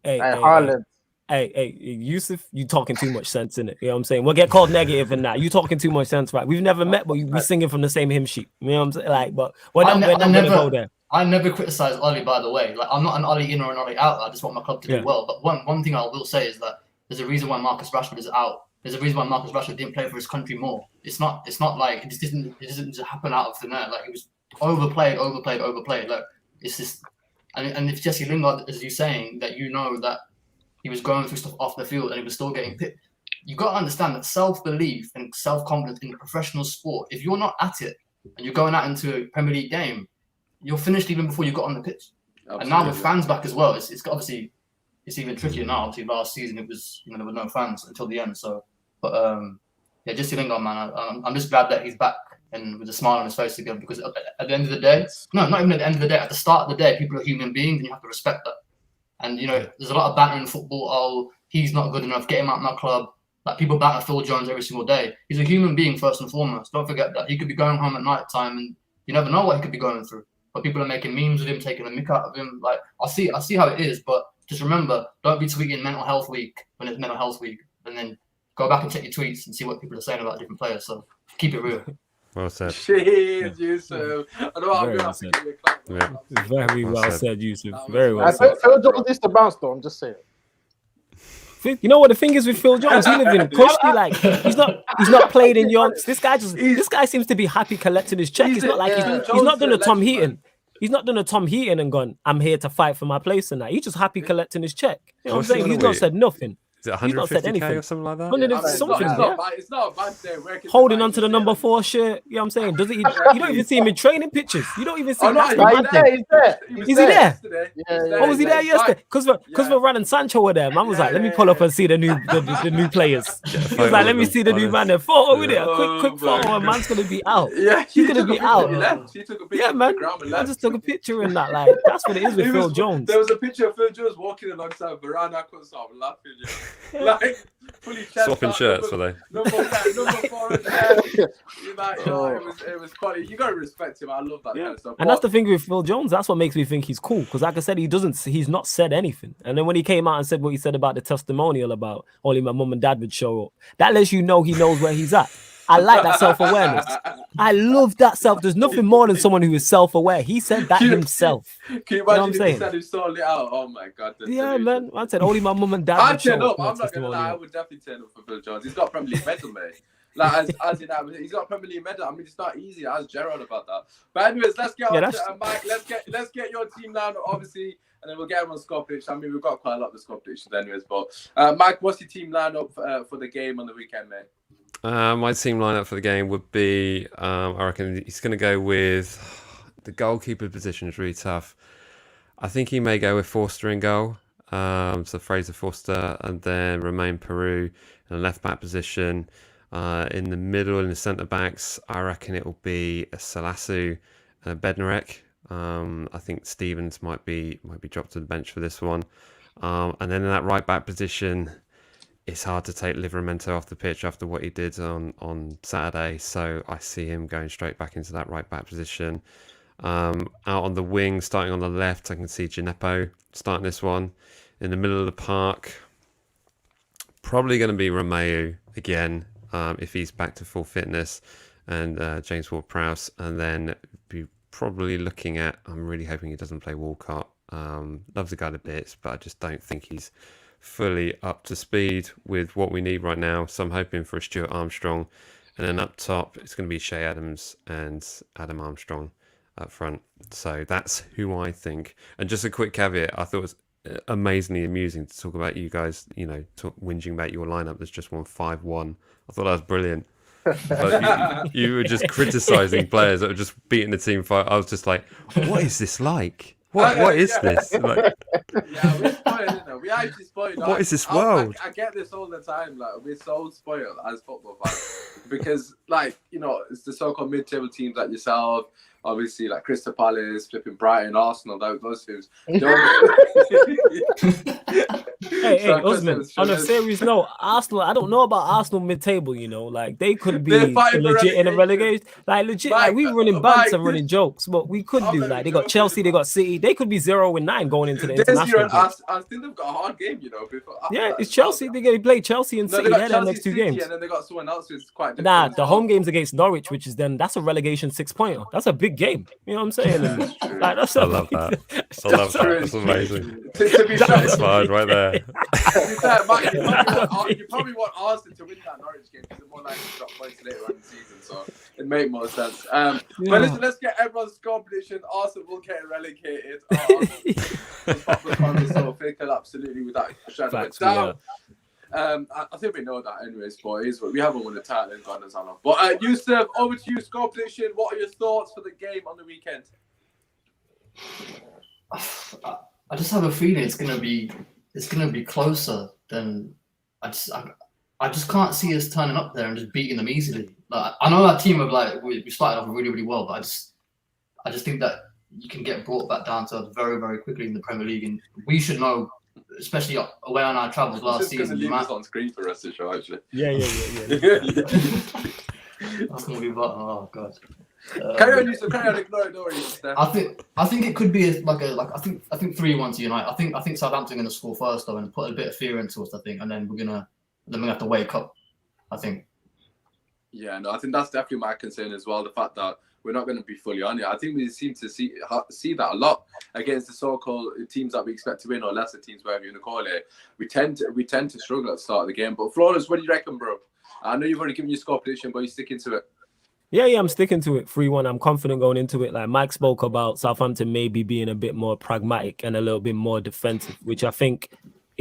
Haaland. Hey, Yusuf, you talking too much sense in it. You know what I'm saying? We'll get called negative in that. You talking too much sense, right? We've never met, but we singing from the same hymn sheet. You know what I'm saying? Like, but we're not gonna go there. I never criticize Ollie, by the way. Like, I'm not an Ollie in or an Ollie out. I just want my club to do well. But one thing I will say is that there's a reason why Marcus Rashford is out. There's a reason why Marcus Rashford didn't play for his country more. It's not like it didn't just happen out of thin air. Like, it was overplayed. Like, it's just, and if Jesse Lingard, as you're saying, that you know that he was going through stuff off the field and he was still getting picked, you got to understand that self-belief and self-confidence in a professional sport, if you're not at it and you're going out into a Premier League game, you're finished even before you got on the pitch. Absolutely. And now with fans back as well, it's obviously it's even trickier now. Obviously, last season it was there were no fans until the end. So, but Jesse Lingard, man, I'm just glad that he's back and with a smile on his face again. Because at the end of the day, no, not even at the end of the day. At the start of the day, people are human beings, and you have to respect that. And there's a lot of banter in football. Oh, he's not good enough. Get him out of my club. Like, people batter Phil Jones every single day. He's a human being first and foremost. Don't forget that. He could be going home at night time, and you never know what he could be going through. But people are making memes with him, taking a mick out of him. Like, I see how it is, but just remember, don't be tweeting mental health week when it's mental health week, and then go back and check your tweets and see what people are saying about different players. So keep it real. Well said. Cheers, Yusuf. I know I'm gonna have to give you a clap. Very well said, Yusuf. Very well said. Phil Jones needs to bounce though. I'm just saying. You know what the thing is with Phil Jones? He lives in Pushki. Like, he's not played in Yonks. This guy seems to be happy collecting his check. He's not like he's not done a Tom Heaton. He's not done a Tom Heaton and gone, I'm here to fight for my place and that. He's just happy collecting his check. You know what I'm saying? He's not said nothing. Is it He's not said 150k anything. or something like that? 100 It's something, it's not a bad day. Holding on to the number 4 shirt. You know what I'm saying? Does it? You don't even see him in training pictures. You don't even see him. That's the mad thing. Is he there? Oh, was he there yesterday? Because Varane and Sancho were there. Man was like, let me pull up and see the new players. He was like, let me see the new man. Then photo with it. A quick photo, and man's gonna be out. Yeah, he's gonna be out. He took a picture. Yeah, man. I just took a picture in that. Like, that's what it is with Phil Jones. There was a picture of Phil Jones walking alongside Varane. I couldn't stop laughing. Yeah. Like, fully swapping shirts, were they? Number 4 in there. It was quality. You gotta respect him. I love that kind of stuff. And that's the thing with Phil Jones. That's what makes me think he's cool. Because like I said, he's not said anything. And then when he came out and said what he said about the testimonial about only my mum and dad would show up, that lets you know he knows where he's at. I like that self-awareness. I love that self. There's nothing more than someone who is self-aware. He said that himself. Can you imagine if he said he saw it out? Oh my God. Yeah, man. I said only my mum and dad I'd would show turn up. up. I'm not gonna lie. I would definitely turn up for Phil Jones. He's got Premier League medal, mate. Like he's got Premier League medal. I mean, it's not easy. I asked Gerald about that. But anyways, let's get on to Mike. Let's get your team down, obviously, and then we'll get everyone's score prediction. I mean, we've got quite a lot of the score predictions, anyways. But Mike, what's your team lineup for the game on the weekend, mate? My team lineup for the game would be, I reckon he's going to go with the goalkeeper position is really tough. I think he may go with Forster in goal. So Fraser Forster, and then Romain Peru in the left back position. In the middle, in the centre backs, I reckon it will be a Salasu and a Bednarek. I think Stevens might be dropped to the bench for this one. And then in that right back position, it's hard to take Livramento off the pitch after what he did on Saturday. So I see him going straight back into that right back position. Out on the wing, starting on the left, I can see Gineppo starting this one. In the middle of the park, probably going to be Romeu again, if he's back to full fitness, and James Ward-Prowse. And then be probably looking at, I'm really hoping he doesn't play Walcott. Loves the guy to bits, but I just don't think he's fully up to speed with what we need right now. So I'm hoping for a Stuart Armstrong. And then up top, it's going to be Shea Adams and Adam Armstrong up front. So that's who I think. And just a quick caveat, I thought it was amazingly amusing to talk about you guys, whinging about your lineup that's just won 5-1. I thought that was brilliant. You were just criticising players that were just beating the team 5. I was just like, what is this like? What is this? Like, we're spoiled, we actually spoiled. What is this world? I get this all the time. Like, we're so spoiled as football fans because, it's the so-called mid-table teams like yourself, obviously, like Crystal Palace, flipping Brighton, Arsenal, those teams. Hey, Usman, on a serious note, Arsenal, I don't know about Arsenal mid-table, like they could be legit in a relegation. Like legit, like we running bants and running jokes, but we could do like they got Chelsea, they got City, they could be 0-9 going into the international. I think they've got a hard game, it's Chelsea. They play Chelsea and City. They're their next 2 games. And then they got someone else who's quite difficult. Nah, the home game's against Norwich, which is that's a relegation 6-pointer. That's a big game. You know what I'm saying? I love that. I love that. That's amazing. To be satisfied right there. You probably want Arsenal to win that Norwich game because they're more likely to drop points later on in the season, so it makes more sense. But listen, let's get everyone's score prediction. Arsenal will get relegated. So fickle, absolutely, without a shadow of a doubt. I think we know that anyways, boys, but we haven't won the title in God knows how long. But Yusuf, over to you, score prediction. What are your thoughts for the game on the weekend? I just have a feeling it's gonna be closer than I just can't see us turning up there and just beating them easily. Like, I know our team we started off really, really well, but I just think that you can get brought back down to earth very, very quickly in the Premier League, and we should know, especially away on our travels last season. Leave this on screen for us to show, actually. Yeah. That's gonna be oh god. Carry on, Yusuf. Carry on. Ignore it. I think it could be I think 3-1 to United. I think Southampton are going to score first though and put a bit of fear into us. I think, and then we're gonna have to wake up. I think. Yeah, no, I think that's definitely my concern as well. The fact that we're not going to be fully on it. I think we seem to see that a lot against the so-called teams that we expect to win, or lesser teams, whatever you want to call it. We tend to struggle at the start of the game. But Flores, what do you reckon, bro? I know you've already given your score prediction, but you're sticking to it. Yeah, I'm sticking to it. 3-1. I'm confident going into it. Like Mike spoke about Southampton maybe being a bit more pragmatic and a little bit more defensive, which I think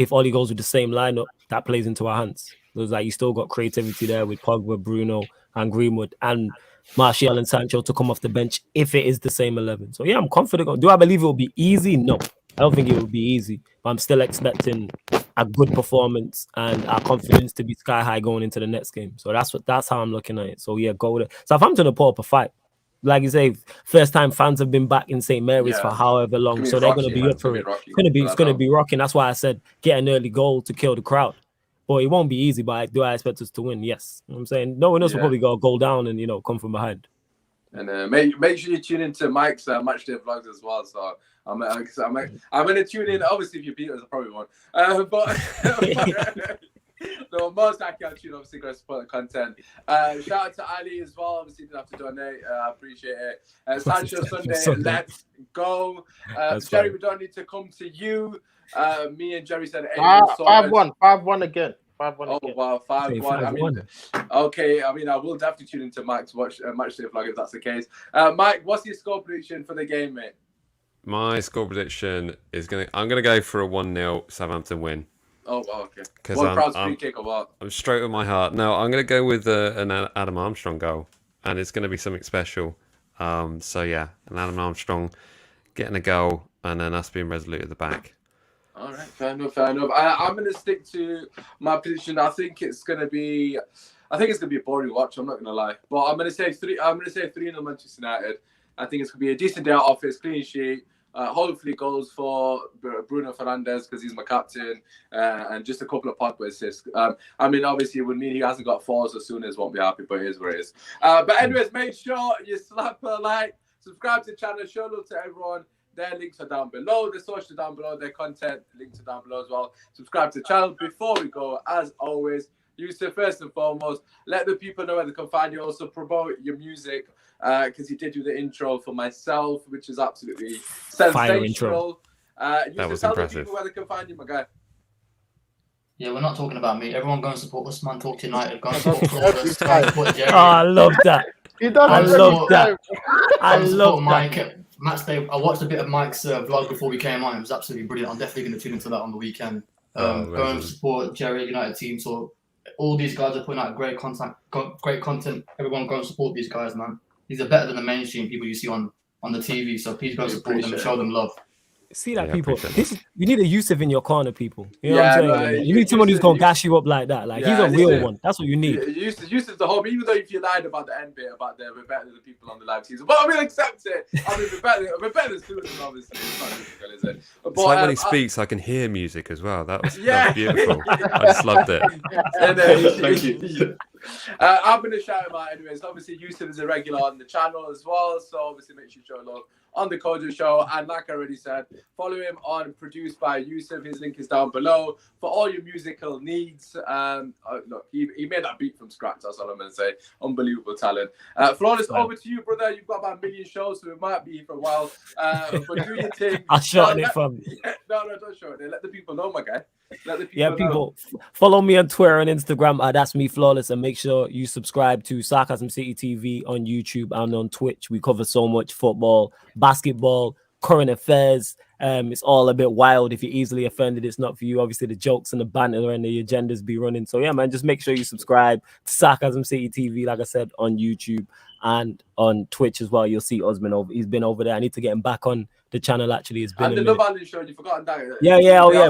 if Oli goes with the same lineup, that plays into our hands. It was like you still got creativity there with Pogba, Bruno, and Greenwood, and Martial and Sancho to come off the bench if it is the same 11. So yeah, I'm confident. Do I believe it will be easy? No, I don't think it will be easy. But I'm still expecting a good performance and our confidence to be sky high going into the next game. So that's how I'm looking at it. So yeah, go with it. Southampton will put up a fight. Like you say, first time fans have been back in St. Mary's for however long, so they're going to be up for it. It's going to be rocking. That's why I said get an early goal to kill the crowd. But it won't be easy. But do I expect us to win? Yes. You know what I'm saying? No one else will probably go goal down and come from behind. And make sure you tune into Mike's matchday vlogs as well. So I'm going to tune in. Obviously, if you beat us, I probably won't. But no, most likely I'll tune. Obviously, going to support the content. Shout out to Ali as well. Obviously, didn't have to donate. I appreciate it. Sancho Sunday, let's go. Jerry, we don't need to come to you. Me and Jerry said 5-1 again. 5-1. Oh wow, 5-1. I mean, okay. I mean, I will definitely tune into Mike to watch matchday vlog if that's the case. Mike, what's your score prediction for the game, mate? My score prediction is I'm gonna go for a 1-0 Southampton win. Oh, okay. Because I'm straight with my heart. No, I'm gonna go with an Adam Armstrong goal, and it's gonna be something special. So yeah, an Adam Armstrong getting a goal, and then us being resolute at the back. All right, fair enough. I'm going to stick to my position. I think it's going to be a boring watch. I'm not going to lie, but I'm going to say 3-0 Manchester United. I think it's going to be a decent day at office, clean sheet. Hopefully goals for Bruno Fernandes because he's my captain, and just a couple of Pogba assists. I mean, obviously it would mean he hasn't got fours as soon as won't be happy, but it is what it is. But anyways, make sure you slap a like, subscribe to the channel, show love to everyone. Their links are down below, the social down below, their content links are down below as well. Subscribe to the channel. Before we go, as always, Yusuf, first and foremost, let the people know where they can find you. Also promote your music, because you did do the intro for myself, which is absolutely sensational. That was tell impressive. The people where they can find you, my guy. Yeah, we're not talking about me. Everyone go and support Usman Talk United. Go and support Jerry. Oh, I love that. I love that. I love Mike. Match day. I watched a bit of Mike's vlog before we came on. It was absolutely brilliant. I'm definitely going to tune into that on the weekend. Go and support Jerry United team. So all these guys are putting out great content. Everyone go and support these guys, man. These are better than the mainstream people you see on the TV. So please go and support them and show them love. See that, people. You need a Yusuf in your corner, people. You know what I'm saying? You need someone who's gonna gas you up like that. Like he's a real one. That's what you need. Yusuf's the home. Even though if you lied about the end bit about we're better than the people on the live season, but I mean, accept it. I mean, we're better than students, obviously. It's not difficult, is it? But, it's like when he speaks, I can hear music as well. That was beautiful. I just loved it. Thank you. I'm going to shout him out anyways. Obviously, Yusuf is a regular on the channel as well, so obviously make sure you show love on the Kojo Show. And like I already said, follow him on Produced by Yusuf. His link is down below for all your musical needs. Look, he made that beat from scratch. That's all I'm going to say. Unbelievable talent. Flawless, over to you, brother. You've got about 1 million shows, so it might be here for a while. But do your thing. I'll show it from you. No, don't show it. Let the people know, my guy. People follow me on Twitter and Instagram. That's me, Flawless, and make sure you subscribe to Sarcasm City TV on YouTube and on Twitch. We cover so much football, basketball, current affairs. It's all a bit wild. If you're easily offended, it's not for you. Obviously, the jokes and the banter and the agendas be running. So yeah, man, just make sure you subscribe to Sarcasm City TV, like I said, on YouTube and on Twitch as well. You'll see Osman over. He's been over there. I need to get him back on the channel. Actually, it's been. And the Love Island show, you've forgotten that.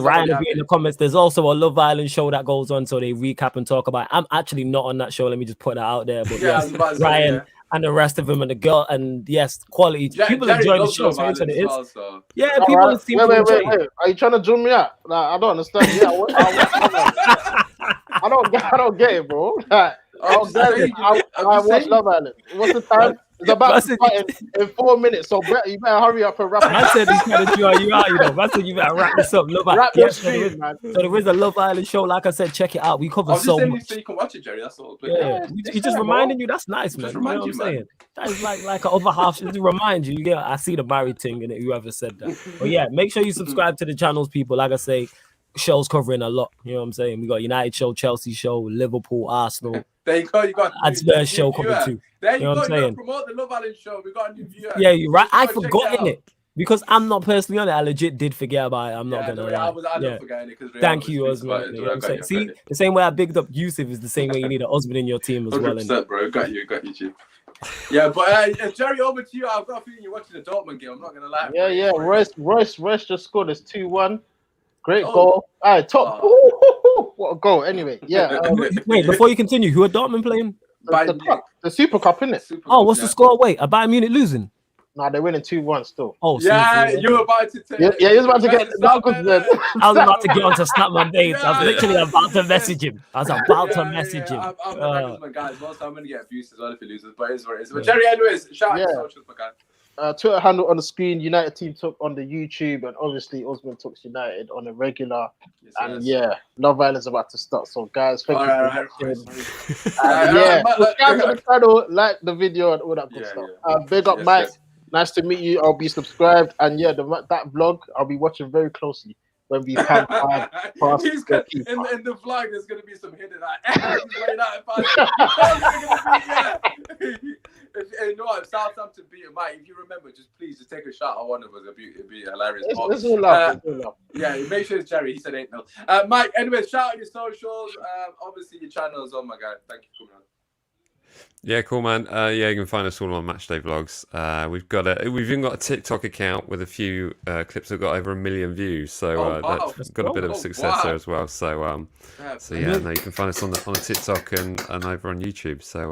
Ryan will be in the comments. There's also a Love Island show that goes on, so they recap and talk about it. I'm actually not on that show. Let me just put that out there. But yes, Ryan and the rest of them and the girl, and yes, quality. People enjoy the show. So it is. Well, so. Yeah, people seem to enjoy it. Wait. Are you trying to zoom me out? Like, I don't understand. I don't get it, bro. Like, I watch Love Island. What's the time? It's about to start in 4 minutes, so you better hurry up and wrap it up. I said he's trying to draw you out, I said you better wrap this up. Wrap your stream, man. So there is a Love Island show. Like I said, check it out. We cover so much. So you can watch it, Jerry. That's all. Yeah. He's just reminding you. That's nice, man. You know what I'm saying? That is like an other half. Just to remind you. I see the married thing in it. Whoever said that. But yeah, make sure you subscribe to the channels, people. Like I say, shows covering a lot. You know what I'm saying? We got United show, Chelsea show, Liverpool, Arsenal. There you go. You got Spurs show coming too. There you know go. What I'm saying? Promote the Love Island show. We got a new viewer. Yeah, you're right. I forgot in it. because I'm not personally on it, I legit did forget about it. I'm not gonna lie. I don't forget it because thank you, Osman. You know what I'm saying? See, the same way I bigged up Yusuf is the same way you need an Osman in your team as well. 100%, bro. Got you, Chief. Yeah, but Jerry, over to you. I've got a feeling you're watching the Dortmund game. I'm not gonna lie. Yeah. Royce just scored us 2-1. Great goal. All right, top. What a goal. Anyway, yeah. Wait, before you continue, who are Dortmund playing? The Super Cup, isn't it? What's the score? Wait, are Bayern Munich losing? Nah, they're winning 2-1 still. Oh, yeah, you were about to tell. Yeah, he was about to get. I was about to get on to snap my mates. I was literally about to message him. I'm my guys. Most I'm gonna get abused as well if he loses, but it's what it is. But Jerry, anyways, shout out to socials, my guy. Twitter handle on the screen. United team took on the YouTube, and obviously Osman talks United on a regular. Love Island's about to start. So guys, thank you for watching. Subscribe to the channel, like the video, and all that good stuff. Big up, Mike. Nice to meet you. I'll be subscribed, and that vlog I'll be watching very closely when we pan past. In the vlog, there's gonna be some hidden if Southampton beat him, Mike, if you remember, please take a shot at one of us. It'd be hilarious. It's all love. Yeah, make sure it's Jerry. He said 8-0. Mike, anyway, shout out your socials. Obviously your channel as well, my guy. Thank you for coming on. Yeah, cool, man. You can find us all on Matchday Vlogs. We've even got a TikTok account with a few clips that got over 1 million views. So that's got a bit of success there as well. So you can find us on the TikTok and over on YouTube. So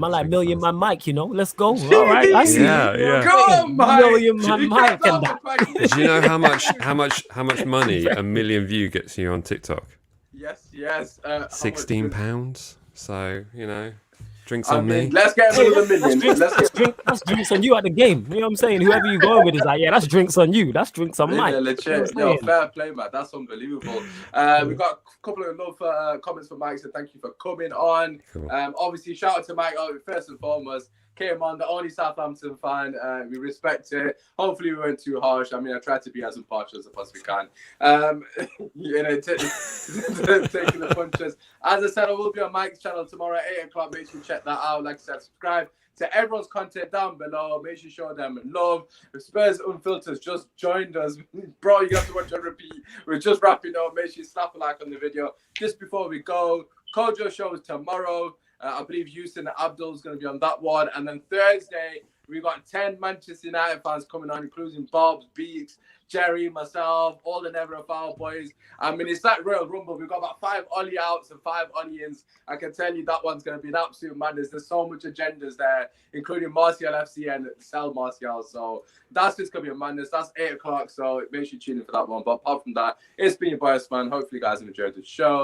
like million man Mike, you know. Let's go. All right, I see. Yeah. Go on, Mike. Million man Mike and that. Do you know how much money 1 million view gets you on TikTok? Yes. £16. So drinks on me. Let's get another million. That's drinks on you at the game. You know what I'm saying? Whoever you go with is like, that's drinks on you. That's drinks on Mike. Legit. Fair play, man. That's unbelievable. We've got a couple of love comments from Mike, so thank you for coming on. Cool. Obviously, shout out to Mike. First and foremost, came on, the only Southampton fan. We respect it. Hopefully, we weren't too harsh. I mean, I tried to be as impartial as I possibly can. Taking the punches. As I said, I will be on Mike's channel tomorrow at 8 o'clock. Make sure you check that out. Like I said, subscribe to everyone's content down below. Make sure you show them love. If Spurs Unfiltered just joined us, bro, you have to watch and repeat. We're just wrapping up. Make sure you slap a like on the video. Just before we go, Kojo show is tomorrow. I believe Houston and Abdul is going to be on that one. And then Thursday, we've got 10 Manchester United fans coming on, including Bob, Beeks, Jerry, myself, all the Never a Foul boys. I mean, it's like Royal Rumble. We've got about 5 Ollie outs and 5 onions. I can tell you that one's going to be an absolute madness. There's so much agendas there, including Martial FC and Sell Martial. So that's just going to be a madness. That's 8 o'clock. So make sure you tune in for that one. But apart from that, it's been your boys, man. Hopefully you guys have enjoyed the show.